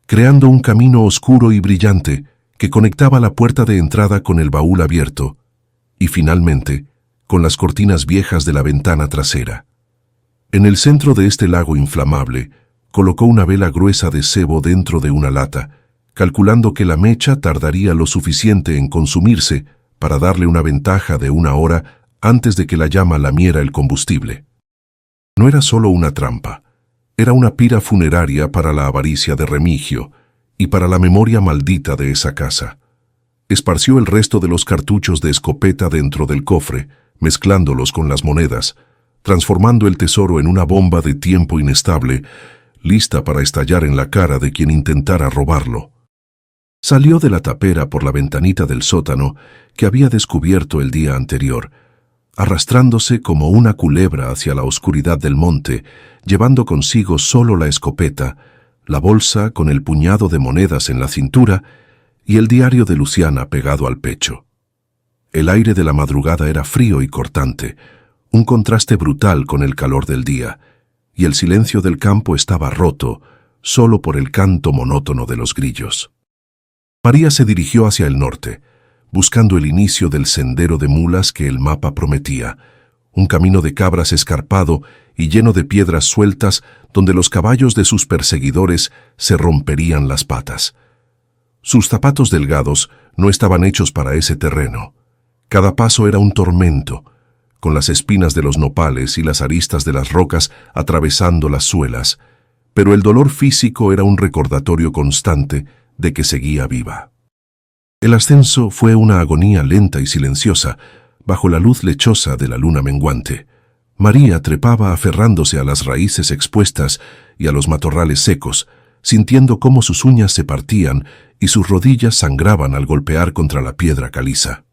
creando un camino oscuro y brillante que conectaba la puerta de entrada con el baúl abierto y, finalmente, con las cortinas viejas de la ventana trasera. En el centro de este lago inflamable, colocó una vela gruesa de sebo dentro de una lata, calculando que la mecha tardaría lo suficiente en consumirse para darle una ventaja de 1 hora antes de que la llama lamiera el combustible. No era solo una trampa, era una pira funeraria para la avaricia de Remigio y para la memoria maldita de esa casa. Esparció el resto de los cartuchos de escopeta dentro del cofre, mezclándolos con las monedas, transformando el tesoro en una bomba de tiempo inestable, lista para estallar en la cara de quien intentara robarlo. Salió de la tapera por la ventanita del sótano que había descubierto el día anterior, arrastrándose como una culebra hacia la oscuridad del monte, llevando consigo solo la escopeta, la bolsa con el puñado de monedas en la cintura y el diario de Luciana pegado al pecho. El aire de la madrugada era frío y cortante, un contraste brutal con el calor del día, y el silencio del campo estaba roto solo por el canto monótono de los grillos. María se dirigió hacia el norte, buscando el inicio del sendero de mulas que el mapa prometía, un camino de cabras escarpado y lleno de piedras sueltas donde los caballos de sus perseguidores se romperían las patas. Sus zapatos delgados no estaban hechos para ese terreno. Cada paso era un tormento, con las espinas de los nopales y las aristas de las rocas atravesando las suelas, pero el dolor físico era un recordatorio constante de que seguía viva. El ascenso fue una agonía lenta y silenciosa, bajo la luz lechosa de la luna menguante. María trepaba aferrándose a las raíces expuestas y a los matorrales secos, sintiendo cómo sus uñas se partían y sus rodillas sangraban al golpear contra la piedra caliza.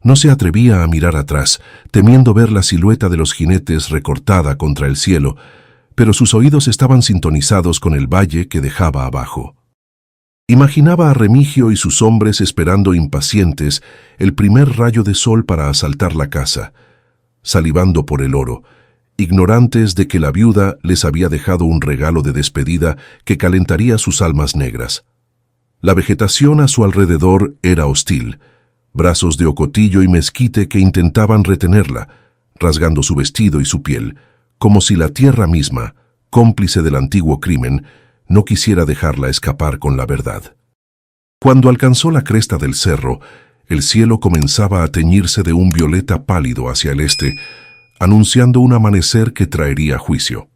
No se atrevía a mirar atrás, temiendo ver la silueta de los jinetes recortada contra el cielo, pero sus oídos estaban sintonizados con el valle que dejaba abajo. Imaginaba a Remigio y sus hombres esperando impacientes el primer rayo de sol para asaltar la casa, salivando por el oro, ignorantes de que la viuda les había dejado un regalo de despedida que calentaría sus almas negras. La vegetación a su alrededor era hostil, brazos de ocotillo y mezquite que intentaban retenerla, rasgando su vestido y su piel, como si la tierra misma, cómplice del antiguo crimen, no quisiera dejarla escapar con la verdad. Cuando alcanzó la cresta del cerro, el cielo comenzaba a teñirse de un violeta pálido hacia el este, anunciando un amanecer que traería juicio.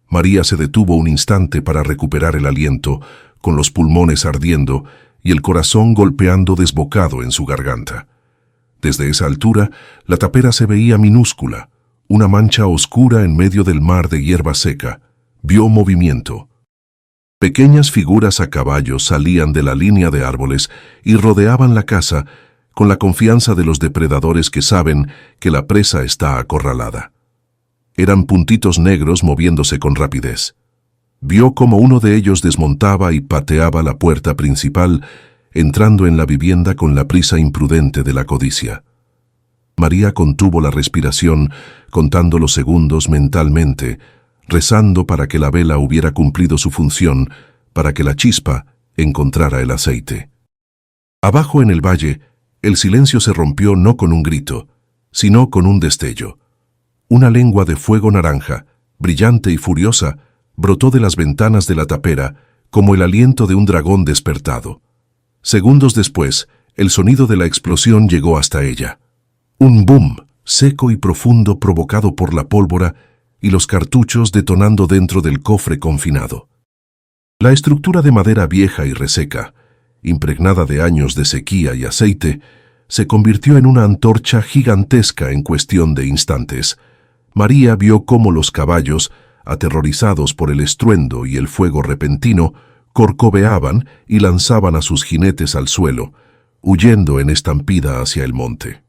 María se detuvo un instante para recuperar el aliento, con los pulmones ardiendo y el corazón golpeando desbocado en su garganta. Desde esa altura, la tapera se veía minúscula, una mancha oscura en medio del mar de hierba seca. Vio movimiento. Pequeñas figuras a caballo salían de la línea de árboles y rodeaban la casa con la confianza de los depredadores que saben que la presa está acorralada. Eran puntitos negros moviéndose con rapidez. Vio cómo uno de ellos desmontaba y pateaba la puerta principal, entrando en la vivienda con la prisa imprudente de la codicia. María contuvo la respiración, contando los segundos mentalmente, rezando para que la vela hubiera cumplido su función, para que la chispa encontrara el aceite. Abajo en el valle, el silencio se rompió no con un grito, sino con un destello. Una lengua de fuego naranja, brillante y furiosa, brotó de las ventanas de la tapera como el aliento de un dragón despertado. Segundos después, el sonido de la explosión llegó hasta ella. Un boom, seco y profundo provocado por la pólvora y los cartuchos detonando dentro del cofre confinado. La estructura de madera vieja y reseca, impregnada de años de sequía y aceite, se convirtió en una antorcha gigantesca en cuestión de instantes. María vio cómo los caballos, aterrorizados por el estruendo y el fuego repentino, corcoveaban y lanzaban a sus jinetes al suelo, huyendo en estampida hacia el monte.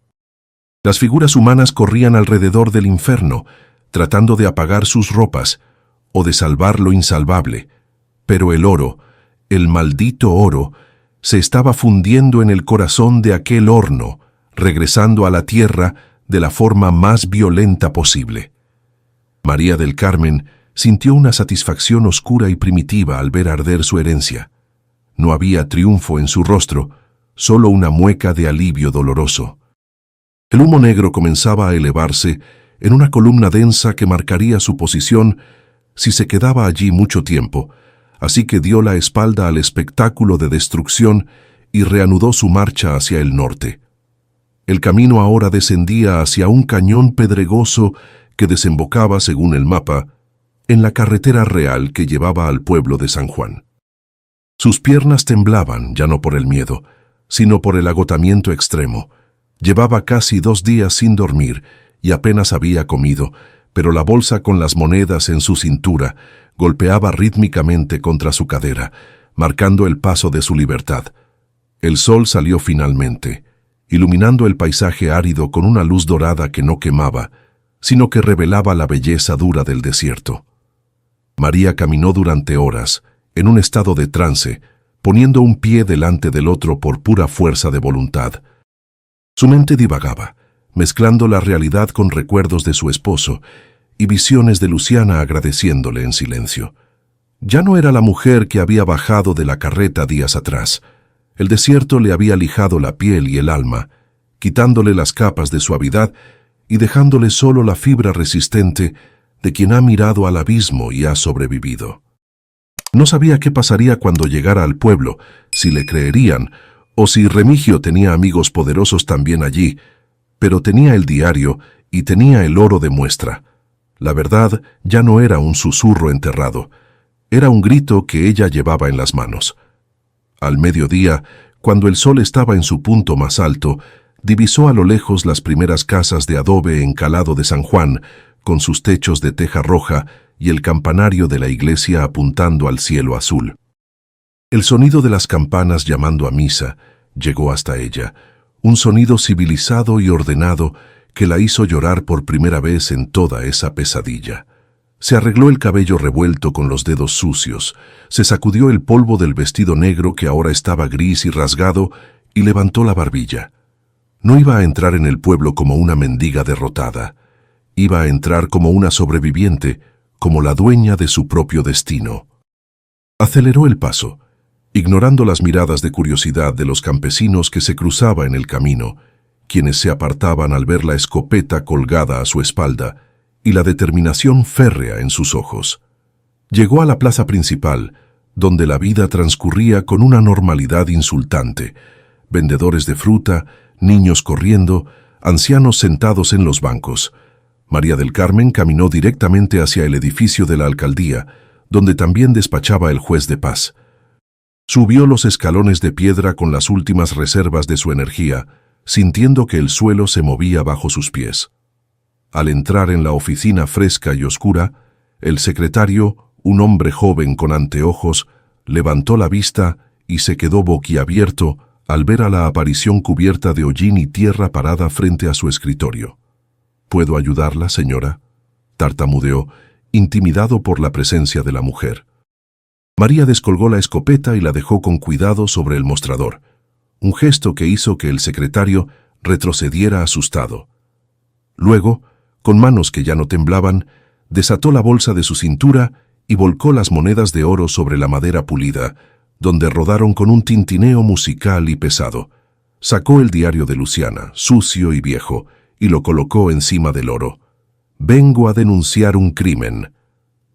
Las figuras humanas corrían alrededor del infierno, tratando de apagar sus ropas o de salvar lo insalvable, pero el oro, el maldito oro, se estaba fundiendo en el corazón de aquel horno, regresando a la tierra de la forma más violenta posible. María del Carmen sintió una satisfacción oscura y primitiva al ver arder su herencia. No había triunfo en su rostro, solo una mueca de alivio doloroso. El humo negro comenzaba a elevarse en una columna densa que marcaría su posición si se quedaba allí mucho tiempo, así que dio la espalda al espectáculo de destrucción y reanudó su marcha hacia el norte. El camino ahora descendía hacia un cañón pedregoso que desembocaba, según el mapa, en la carretera real que llevaba al pueblo de San Juan. Sus piernas temblaban, ya no por el miedo, sino por el agotamiento extremo. Llevaba casi 2 días sin dormir y apenas había comido, pero la bolsa con las monedas en su cintura golpeaba rítmicamente contra su cadera, marcando el paso de su libertad. El sol salió finalmente, iluminando el paisaje árido con una luz dorada que no quemaba, sino que revelaba la belleza dura del desierto. María caminó durante horas, en un estado de trance, poniendo un pie delante del otro por pura fuerza de voluntad. Su mente divagaba, mezclando la realidad con recuerdos de su esposo y visiones de Luciana agradeciéndole en silencio. Ya no era la mujer que había bajado de la carreta días atrás. El desierto le había lijado la piel y el alma, quitándole las capas de suavidad y dejándole solo la fibra resistente de quien ha mirado al abismo y ha sobrevivido. No sabía qué pasaría cuando llegara al pueblo, si le creerían, o si Remigio tenía amigos poderosos también allí, pero tenía el diario y tenía el oro de muestra. La verdad ya no era un susurro enterrado, era un grito que ella llevaba en las manos. Al mediodía, cuando el sol estaba en su punto más alto, divisó a lo lejos las primeras casas de adobe encalado de San Juan, con sus techos de teja roja y el campanario de la iglesia apuntando al cielo azul. El sonido de las campanas llamando a misa llegó hasta ella, un sonido civilizado y ordenado que la hizo llorar por primera vez en toda esa pesadilla. Se arregló el cabello revuelto con los dedos sucios, se sacudió el polvo del vestido negro que ahora estaba gris y rasgado y levantó la barbilla. No iba a entrar en el pueblo como una mendiga derrotada, iba a entrar como una sobreviviente, como la dueña de su propio destino. Aceleró el paso, ignorando las miradas de curiosidad de los campesinos que se cruzaba en el camino, quienes se apartaban al ver la escopeta colgada a su espalda y la determinación férrea en sus ojos. Llegó a la plaza principal, donde la vida transcurría con una normalidad insultante. Vendedores de fruta, niños corriendo, ancianos sentados en los bancos. María del Carmen caminó directamente hacia el edificio de la alcaldía, donde también despachaba el juez de paz. Subió los escalones de piedra con las últimas reservas de su energía, sintiendo que el suelo se movía bajo sus pies. Al entrar en la oficina fresca y oscura, el secretario, un hombre joven con anteojos, levantó la vista y se quedó boquiabierto al ver a la aparición cubierta de hollín y tierra parada frente a su escritorio. «¿Puedo ayudarla, señora?», tartamudeó, intimidado por la presencia de la mujer. María descolgó la escopeta y la dejó con cuidado sobre el mostrador, un gesto que hizo que el secretario retrocediera asustado. Luego, con manos que ya no temblaban, desató la bolsa de su cintura y volcó las monedas de oro sobre la madera pulida, donde rodaron con un tintineo musical y pesado. Sacó el diario de Luciana, sucio y viejo, y lo colocó encima del oro. «Vengo a denunciar un crimen»,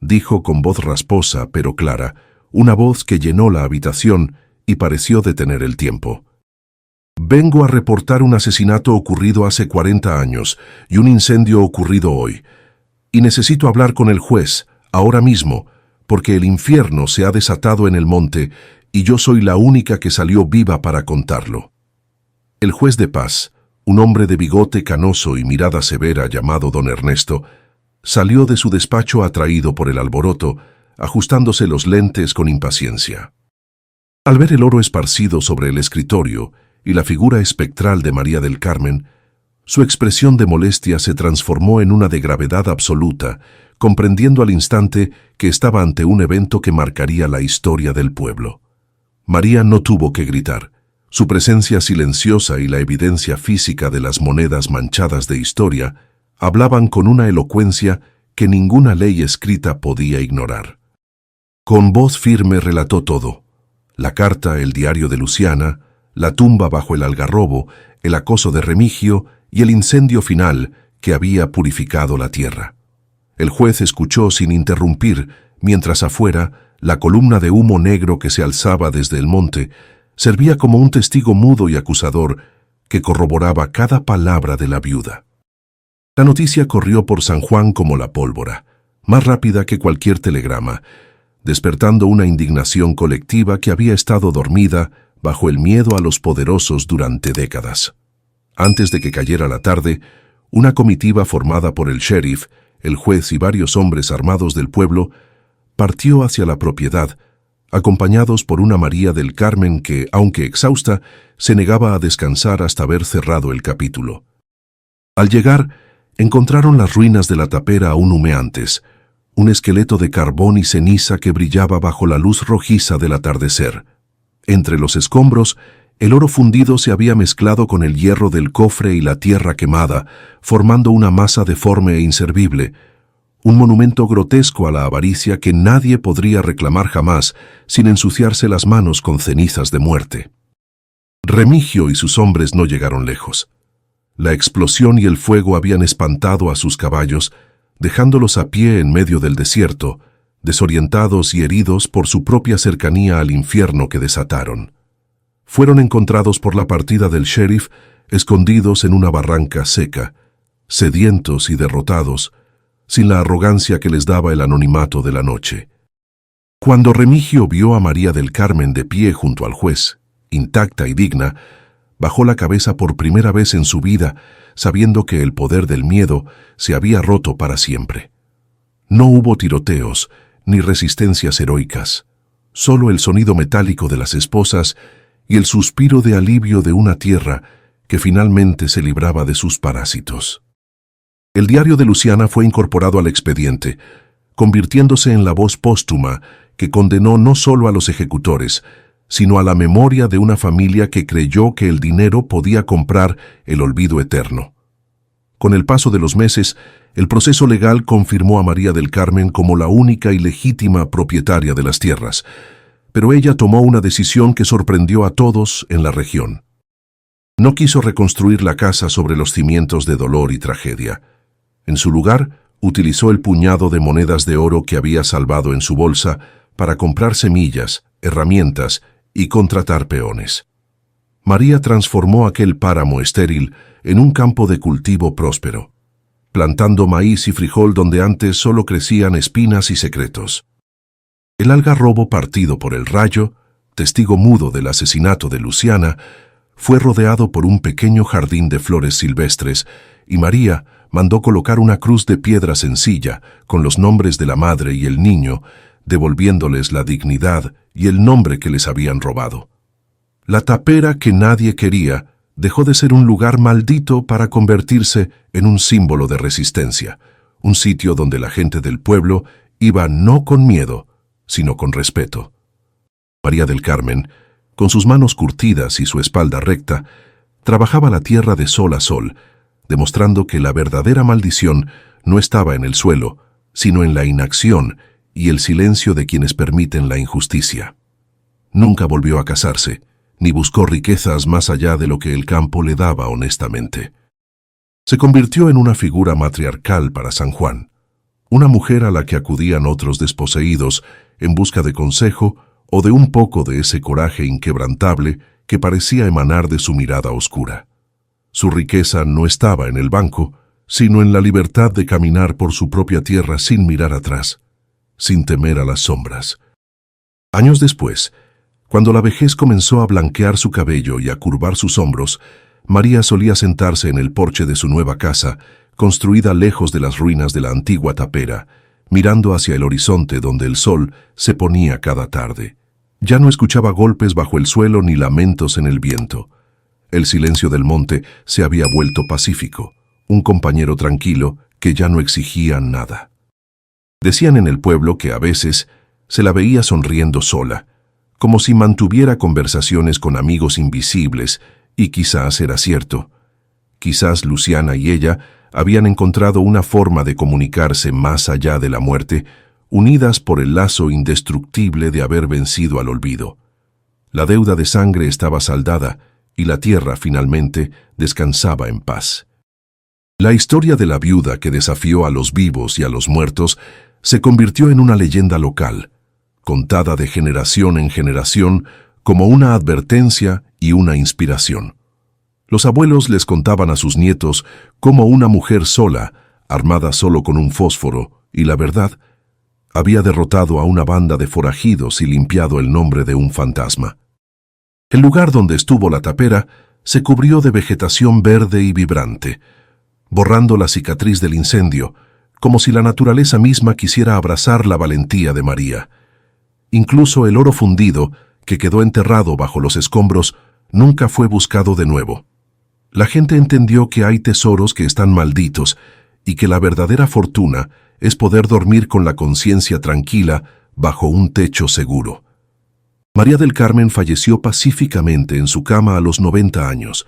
dijo con voz rasposa pero clara, una voz que llenó la habitación y pareció detener el tiempo. «Vengo a reportar un asesinato ocurrido hace 40 años y un incendio ocurrido hoy. Y necesito hablar con el juez, ahora mismo, porque el infierno se ha desatado en el monte y yo soy la única que salió viva para contarlo». El juez de paz, un hombre de bigote canoso y mirada severa llamado don Ernesto, salió de su despacho atraído por el alboroto, ajustándose los lentes con impaciencia. Al ver el oro esparcido sobre el escritorio y la figura espectral de María del Carmen, su expresión de molestia se transformó en una de gravedad absoluta, comprendiendo al instante que estaba ante un evento que marcaría la historia del pueblo. María no tuvo que gritar. Su presencia silenciosa y la evidencia física de las monedas manchadas de historia hablaban con una elocuencia que ninguna ley escrita podía ignorar. Con voz firme relató todo: la carta, el diario de Luciana, la tumba bajo el algarrobo, el acoso de Remigio y el incendio final que había purificado la tierra. El juez escuchó sin interrumpir, mientras afuera, la columna de humo negro que se alzaba desde el monte servía como un testigo mudo y acusador que corroboraba cada palabra de la viuda. La noticia corrió por San Juan como la pólvora, más rápida que cualquier telegrama, despertando una indignación colectiva que había estado dormida, bajo el miedo a los poderosos durante décadas. Antes de que cayera la tarde, una comitiva formada por el sheriff, el juez y varios hombres armados del pueblo partió hacia la propiedad, acompañados por una María del Carmen que, aunque exhausta, se negaba a descansar hasta haber cerrado el capítulo. Al llegar, encontraron las ruinas de la tapera aún humeantes, un esqueleto de carbón y ceniza que brillaba bajo la luz rojiza del atardecer. Entre los escombros, el oro fundido se había mezclado con el hierro del cofre y la tierra quemada, formando una masa deforme e inservible, un monumento grotesco a la avaricia que nadie podría reclamar jamás sin ensuciarse las manos con cenizas de muerte. Remigio y sus hombres no llegaron lejos. La explosión y el fuego habían espantado a sus caballos, dejándolos a pie en medio del desierto, desorientados y heridos por su propia cercanía al infierno que desataron. Fueron encontrados por la partida del sheriff, escondidos en una barranca seca, sedientos y derrotados, sin la arrogancia que les daba el anonimato de la noche. Cuando Remigio vio a María del Carmen de pie junto al juez, intacta y digna, bajó la cabeza por primera vez en su vida, sabiendo que el poder del miedo se había roto para siempre. No hubo tiroteos, ni resistencias heroicas, solo el sonido metálico de las esposas y el suspiro de alivio de una tierra que finalmente se libraba de sus parásitos. El diario de Luciana fue incorporado al expediente, convirtiéndose en la voz póstuma que condenó no solo a los ejecutores, sino a la memoria de una familia que creyó que el dinero podía comprar el olvido eterno. Con el paso de los meses, el proceso legal confirmó a María del Carmen como la única y legítima propietaria de las tierras, pero ella tomó una decisión que sorprendió a todos en la región. No quiso reconstruir la casa sobre los cimientos de dolor y tragedia. En su lugar, utilizó el puñado de monedas de oro que había salvado en su bolsa para comprar semillas, herramientas y contratar peones. María transformó aquel páramo estéril en un campo de cultivo próspero, plantando maíz y frijol donde antes solo crecían espinas y secretos. El algarrobo partido por el rayo, testigo mudo del asesinato de Luciana, fue rodeado por un pequeño jardín de flores silvestres y María mandó colocar una cruz de piedra sencilla con los nombres de la madre y el niño, devolviéndoles la dignidad y el nombre que les habían robado. La tapera que nadie quería dejó de ser un lugar maldito para convertirse en un símbolo de resistencia, un sitio donde la gente del pueblo iba no con miedo, sino con respeto. María del Carmen, con sus manos curtidas y su espalda recta, trabajaba la tierra de sol a sol, demostrando que la verdadera maldición no estaba en el suelo, sino en la inacción y el silencio de quienes permiten la injusticia. Nunca volvió a casarse, ni buscó riquezas más allá de lo que el campo le daba honestamente. Se convirtió en una figura matriarcal para San Juan, una mujer a la que acudían otros desposeídos en busca de consejo o de un poco de ese coraje inquebrantable que parecía emanar de su mirada oscura. Su riqueza no estaba en el banco, sino en la libertad de caminar por su propia tierra sin mirar atrás, sin temer a las sombras. Años después, cuando la vejez comenzó a blanquear su cabello y a curvar sus hombros, María solía sentarse en el porche de su nueva casa, construida lejos de las ruinas de la antigua tapera, mirando hacia el horizonte donde el sol se ponía cada tarde. Ya no escuchaba golpes bajo el suelo ni lamentos en el viento. El silencio del monte se había vuelto pacífico, un compañero tranquilo que ya no exigía nada. Decían en el pueblo que a veces se la veía sonriendo sola, como si mantuviera conversaciones con amigos invisibles, y quizás era cierto. Quizás Luciana y ella habían encontrado una forma de comunicarse más allá de la muerte, unidas por el lazo indestructible de haber vencido al olvido. La deuda de sangre estaba saldada y la tierra finalmente descansaba en paz. La historia de la viuda que desafió a los vivos y a los muertos se convirtió en una leyenda local, contada de generación en generación como una advertencia y una inspiración. Los abuelos les contaban a sus nietos cómo una mujer sola, armada solo con un fósforo y la verdad, había derrotado a una banda de forajidos y limpiado el nombre de un fantasma. El lugar donde estuvo la tapera se cubrió de vegetación verde y vibrante, borrando la cicatriz del incendio, como si la naturaleza misma quisiera abrazar la valentía de María. Incluso el oro fundido, que quedó enterrado bajo los escombros, nunca fue buscado de nuevo. La gente entendió que hay tesoros que están malditos y que la verdadera fortuna es poder dormir con la conciencia tranquila bajo un techo seguro. María del Carmen falleció pacíficamente en su cama a los 90 años,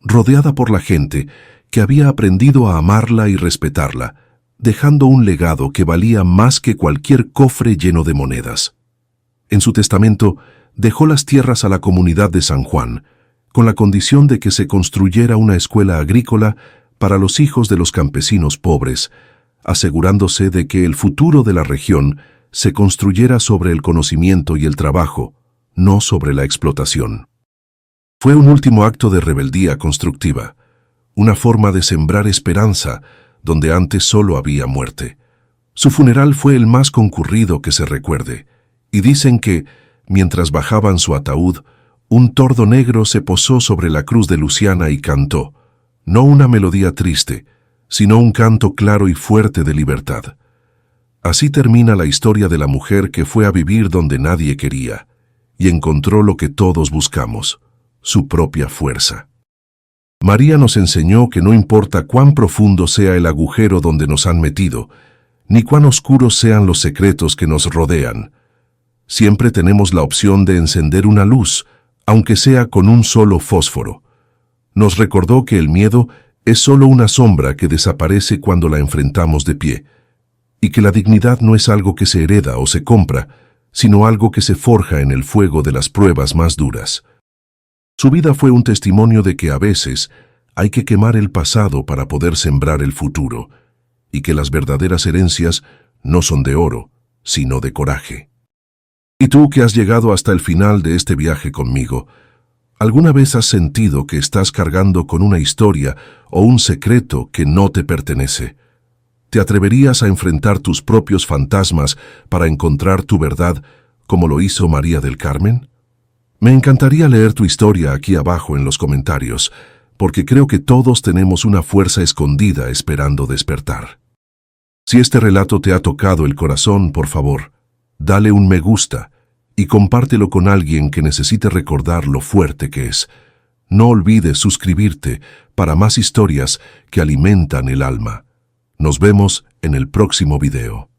rodeada por la gente que había aprendido a amarla y respetarla, dejando un legado que valía más que cualquier cofre lleno de monedas. En su testamento, dejó las tierras a la comunidad de San Juan, con la condición de que se construyera una escuela agrícola para los hijos de los campesinos pobres, asegurándose de que el futuro de la región se construyera sobre el conocimiento y el trabajo, no sobre la explotación. Fue un último acto de rebeldía constructiva, una forma de sembrar esperanza donde antes solo había muerte. Su funeral fue el más concurrido que se recuerde, y dicen que, mientras bajaban su ataúd, un tordo negro se posó sobre la cruz de Luciana y cantó, no una melodía triste, sino un canto claro y fuerte de libertad. Así termina la historia de la mujer que fue a vivir donde nadie quería, y encontró lo que todos buscamos, su propia fuerza. María nos enseñó que no importa cuán profundo sea el agujero donde nos han metido, ni cuán oscuros sean los secretos que nos rodean, siempre tenemos la opción de encender una luz, aunque sea con un solo fósforo. Nos recordó que el miedo es solo una sombra que desaparece cuando la enfrentamos de pie, y que la dignidad no es algo que se hereda o se compra, sino algo que se forja en el fuego de las pruebas más duras. Su vida fue un testimonio de que a veces hay que quemar el pasado para poder sembrar el futuro, y que las verdaderas herencias no son de oro, sino de coraje. Y tú que has llegado hasta el final de este viaje conmigo, ¿alguna vez has sentido que estás cargando con una historia o un secreto que no te pertenece? ¿Te atreverías a enfrentar tus propios fantasmas para encontrar tu verdad, como lo hizo María del Carmen? Me encantaría leer tu historia aquí abajo en los comentarios, porque creo que todos tenemos una fuerza escondida esperando despertar. Si este relato te ha tocado el corazón, por favor, dale un me gusta y compártelo con alguien que necesite recordar lo fuerte que es. No olvides suscribirte para más historias que alimentan el alma. Nos vemos en el próximo video.